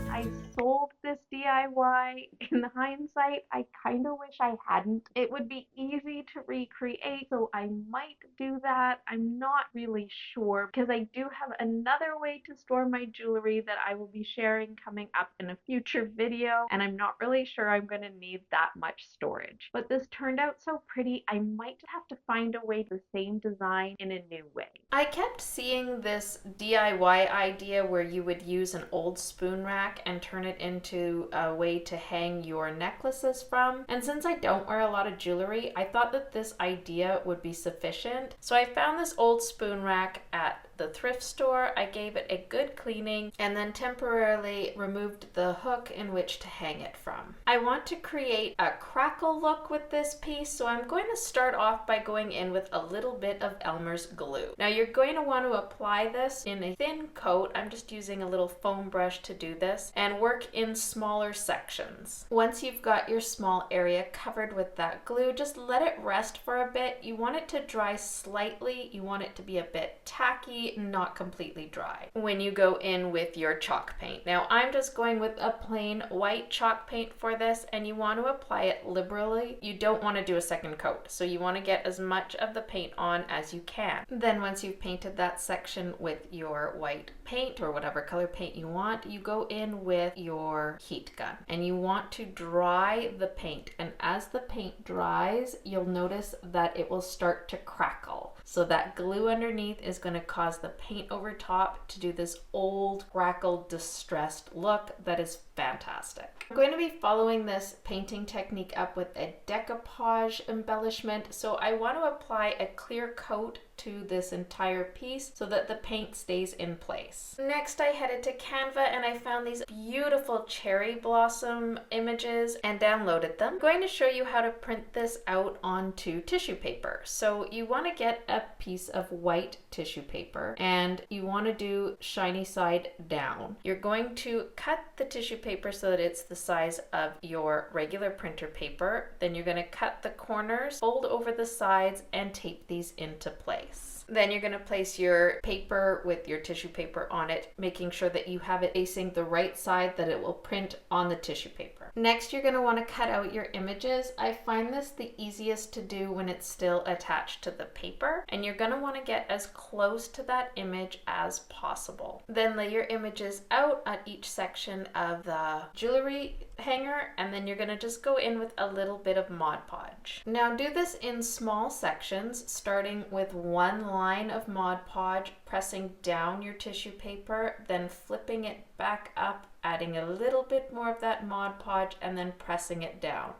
[SPEAKER 1] I sold this DIY. In hindsight, I kind of wish I hadn't. It would be easy to recreate, so I might do that. I'm not really sure because I do have another way to store my jewelry that I will be sharing coming up in a future video, and I'm not really sure I'm going to need that much storage. But this turned out so pretty, I might have to find a way to the same design in a new way.
[SPEAKER 2] I kept seeing this DIY idea where you would use an old spoon rack and turn it into into a way to hang your necklaces from. And since I don't wear a lot of jewelry, I thought that this idea would be sufficient. So I found this old spoon rack at the thrift store. I gave it a good cleaning and then temporarily removed the hook in which to hang it from. I want to create a crackle look with this piece, so I'm going to start off by going in with a little bit of Elmer's glue. Now you're going to want to apply this in a thin coat. I'm just using a little foam brush to do this, and work in smaller sections. Once you've got your small area covered with that glue, just let it rest for a bit. You want it to dry slightly. You want it to be a bit tacky, not completely dry when you go in with your chalk paint. Now I'm just going with a plain white chalk paint for this, and you want to apply it liberally. You don't want to do a second coat, so you want to get as much of the paint on as you can. Then once you've painted that section with your white paint or whatever color paint you want, you go in with your heat gun and you want to dry the paint, and as the paint dries you'll notice that it will start to crackle. So that glue underneath is going to cause the paint over top to do this old, crackled, distressed look that is fantastic. I'm going to be following this painting technique up with a decoupage embellishment, so I want to apply a clear coat to this entire piece so that the paint stays in place. Next I headed to Canva and I found these beautiful cherry blossom images and downloaded them. I'm going to show you how to print this out onto tissue paper. So you want to get a piece of white tissue paper and you want to do shiny side down. You're going to cut the tissue paper so that it's the size of your regular printer paper. Then you're going to cut the corners, fold over the sides, and tape these into place. Then you're going to place your paper with your tissue paper on it, making sure that you have it facing the right side that it will print on the tissue paper. Next, you're going to want to cut out your images. I find this the easiest to do when it's still attached to the paper, and you're going to want to get as close to that image as possible. Then lay your images out at each section of the jewelry hanger, and then you're going to just go in with a little bit of Mod Podge. Now do this in small sections, starting with one line of Mod Podge, pressing down your tissue paper, then flipping it back up, adding a little bit more of that Mod Podge, and then pressing it down.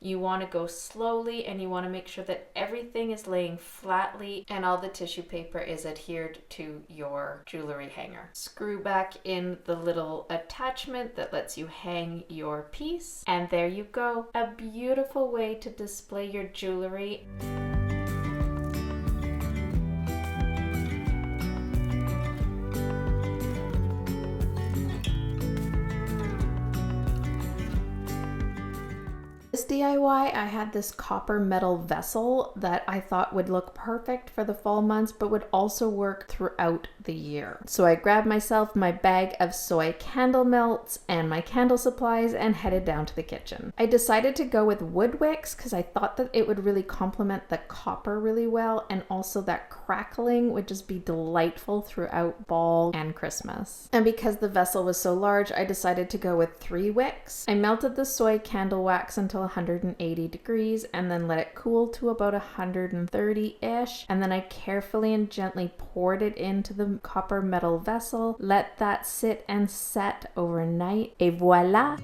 [SPEAKER 2] You want to go slowly and you want to make sure that everything is laying flatly and all the tissue paper is adhered to your jewelry hanger. Screw back in the little attachment that lets you hang your piece, and there you go. A beautiful way to display your jewelry. This DIY, I had this copper metal vessel that I thought would look perfect for the fall months, but would also work throughout the year. So I grabbed myself my bag of soy candle melts and my candle supplies and headed down to the kitchen. I decided to go with wood wicks because I thought that it would really complement the copper really well, and also that crackling would just be delightful throughout fall and Christmas. And because the vessel was so large, I decided to go with 3 wicks. I melted the soy candle wax until 180 degrees and then let it cool to about 130-ish, and then I carefully and gently poured it into the copper metal vessel, let that sit and set overnight, et voila!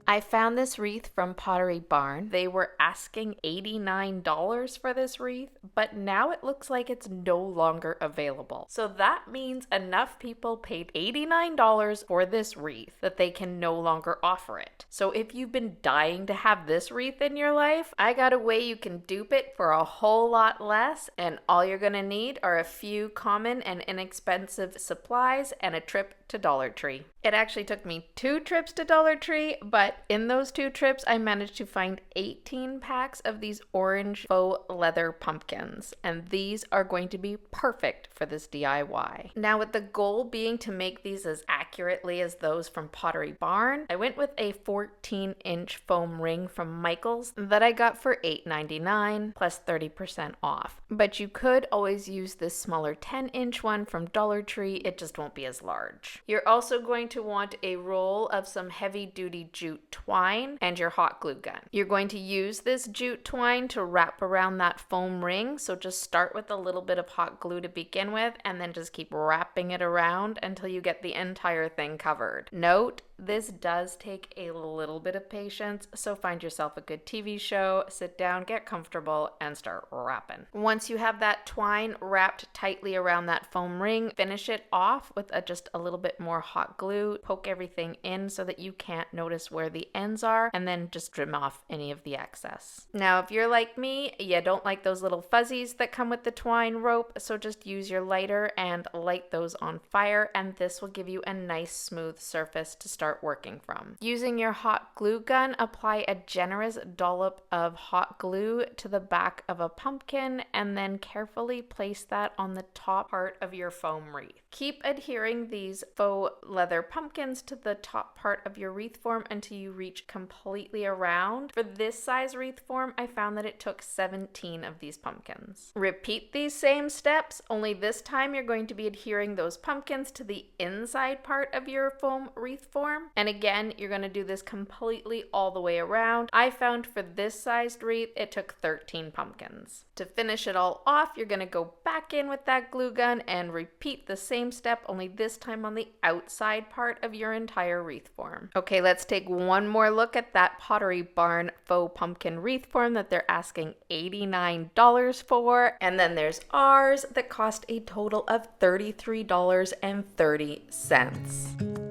[SPEAKER 2] I found this wreath from Pottery Barn. They were asking $89 for this wreath, but now it looks like it's no longer available. So that means enough people paid $89 for this wreath that they can no longer offer it. So if you've been dying to have this wreath in your life, I got a way you can dupe it for a whole lot less, and all you're gonna need are a few common and inexpensive supplies and a trip to Dollar Tree. It actually took me 2 trips to Dollar Tree, but But in those 2 trips, I managed to find 18 packs of these orange faux leather pumpkins, and these are going to be perfect for this DIY. Now, with the goal being to make these as accurately as those from Pottery Barn, I went with a 14-inch foam ring from Michael's that I got for $8.99 plus 30% off. But you could always use this smaller 10-inch one from Dollar Tree, it just won't be as large. You're also going to want a roll of some heavy-duty jute twine and your hot glue gun. You're going to use this jute twine to wrap around that foam ring, so just start with a little bit of hot glue to begin with and then just keep wrapping it around until you get the entire thing covered. Note, this does take a little bit of patience, so find yourself a good TV show, sit down, get comfortable, and start wrapping. Once you have that twine wrapped tightly around that foam ring, finish it off with just a little bit more hot glue. Poke everything in so that you can't notice where the ends are, and then just trim off any of the excess. Now, if you're like me, you don't like those little fuzzies that come with the twine rope, so just use your lighter and light those on fire, and this will give you a nice smooth surface to start working from. Using your hot glue gun, apply a generous dollop of hot glue to the back of a pumpkin and then carefully place that on the top part of your foam wreath. Keep adhering these faux leather pumpkins to the top part of your wreath form until you reach completely around. For this size wreath form, I found that it took 17 of these pumpkins. Repeat these same steps, only this time you're going to be adhering those pumpkins to the inside part of your foam wreath form. And again, you're going to do this completely all the way around. I found for this sized wreath, it took 13 pumpkins. To finish it all off, you're going to go back in with that glue gun and repeat the same step, only this time on the outside part of your entire wreath form. Okay, let's take one more look at that Pottery Barn faux pumpkin wreath form that they're asking $89 for. And then there's ours that cost a total of $33.30.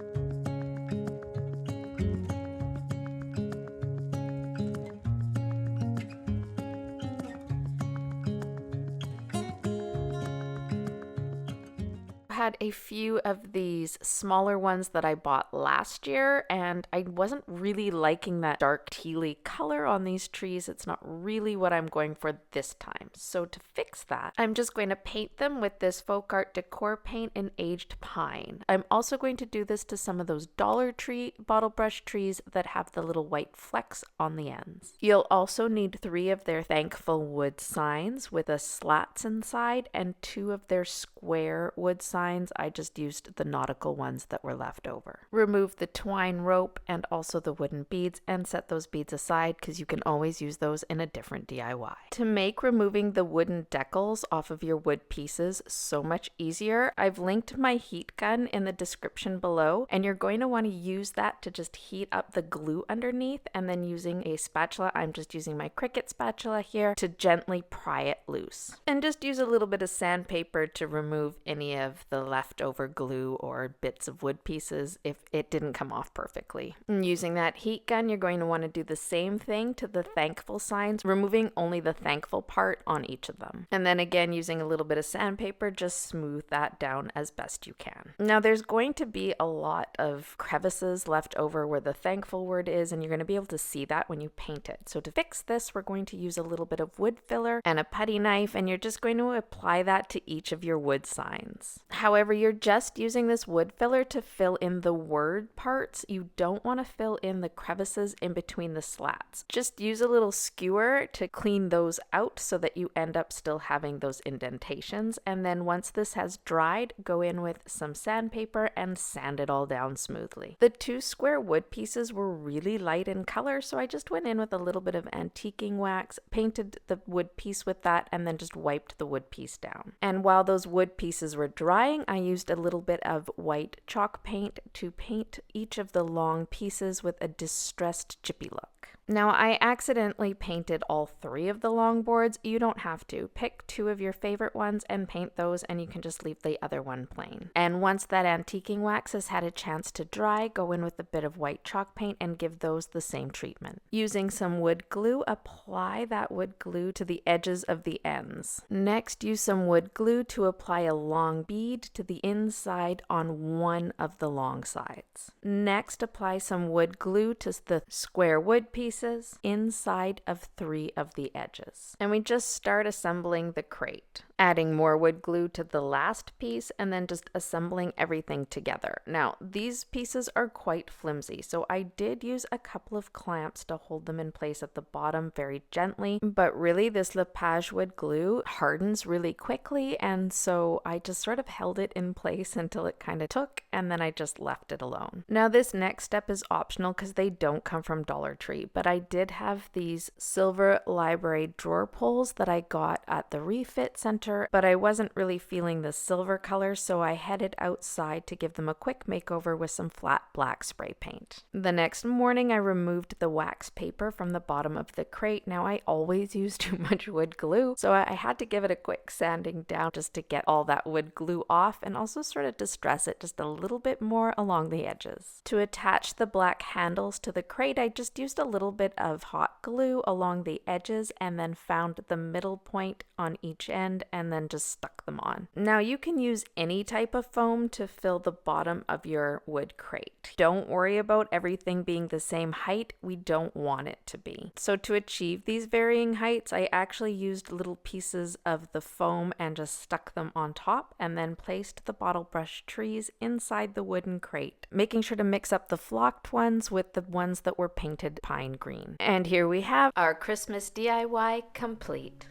[SPEAKER 2] Had a few of these smaller ones that I bought last year, and I wasn't really liking that dark tealy color on these trees. It's not really what I'm going for this time. So to fix that, I'm just going to paint them with this Folk Art Decor paint in aged pine. I'm also going to do this to some of those Dollar Tree bottle brush trees that have the little white flecks on the ends. You'll also need 3 of their thankful wood signs with the slats inside and 2 of their square wood signs. I just used the nautical ones that were left over. Remove the twine rope and also the wooden beads and set those beads aside because you can always use those in a different DIY. To make removing the wooden decals off of your wood pieces so much easier, I've linked my heat gun in the description below, and you're going to want to use that to just heat up the glue underneath, and then using a spatula, I'm just using my Cricut spatula here, to gently pry it loose. And just use a little bit of sandpaper to remove any of the leftover glue or bits of wood pieces if it didn't come off perfectly. And using that heat gun, you're going to want to do the same thing to the thankful signs, removing only the thankful part on each of them. And then again, using a little bit of sandpaper, just smooth that down as best you can. Now there's going to be a lot of crevices left over where the thankful word is, and you're going to be able to see that when you paint it. So to fix this, we're going to use a little bit of wood filler and a putty knife, and you're just going to apply that to each of your wood signs. However, you're just using this wood filler to fill in the word parts. You don't want to fill in the crevices in between the slats. Just use a little skewer to clean those out so that you end up still having those indentations. And then once this has dried, go in with some sandpaper and sand it all down smoothly. The 2 square wood pieces were really light in color, so I just went in with a little bit of antiquing wax, painted the wood piece with that, and then just wiped the wood piece down. And while those wood pieces were drying, I used a little bit of white chalk paint to paint each of the long pieces with a distressed chippy look. Now, I accidentally painted all 3 of the longboards. You don't have to. Pick 2 of your favorite ones and paint those, and you can just leave the other one plain. And once that antiquing wax has had a chance to dry, go in with a bit of white chalk paint and give those the same treatment. Using some wood glue, apply that wood glue to the edges of the ends. Next, use some wood glue to apply a long bead to the inside on one of the long sides. Next, apply some wood glue to the square wood pieces inside of 3 of the edges. And we just start assembling the crate, adding more wood glue to the last piece and then just assembling everything together. Now, these pieces are quite flimsy, so I did use a couple of clamps to hold them in place at the bottom very gently, but really this Lepage wood glue hardens really quickly, and so I just sort of held it in place until it kind of took, and then I just left it alone. Now, this next step is optional because they don't come from Dollar Tree, but I did have these silver library drawer pulls that I got at the refit center, but I wasn't really feeling the silver color, so I headed outside to give them a quick makeover with some flat black spray paint. The next morning, I removed the wax paper from the bottom of the crate. Now, I always use too much wood glue, so I had to give it a quick sanding down just to get all that wood glue off and also sort of distress it just a little bit more along the edges. To attach the black handles to the crate, I just used a little bit of hot glue along the edges and then found the middle point on each end and then just stuck them on. Now, you can use any type of foam to fill the bottom of your wood crate. Don't worry about everything being the same height. We don't want it to be. So to achieve these varying heights, I actually used little pieces of the foam and just stuck them on top and then placed the bottle brush trees inside the wooden crate, making sure to mix up the flocked ones with the ones that were painted pine green. And here we have
[SPEAKER 3] Our Christmas DIY complete.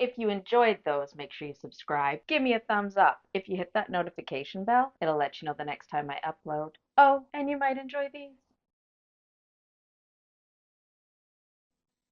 [SPEAKER 1] If you enjoyed those, make sure you subscribe. Give me a thumbs up. If you hit that notification bell, it'll let you know the next time I upload. Oh, and you might enjoy these.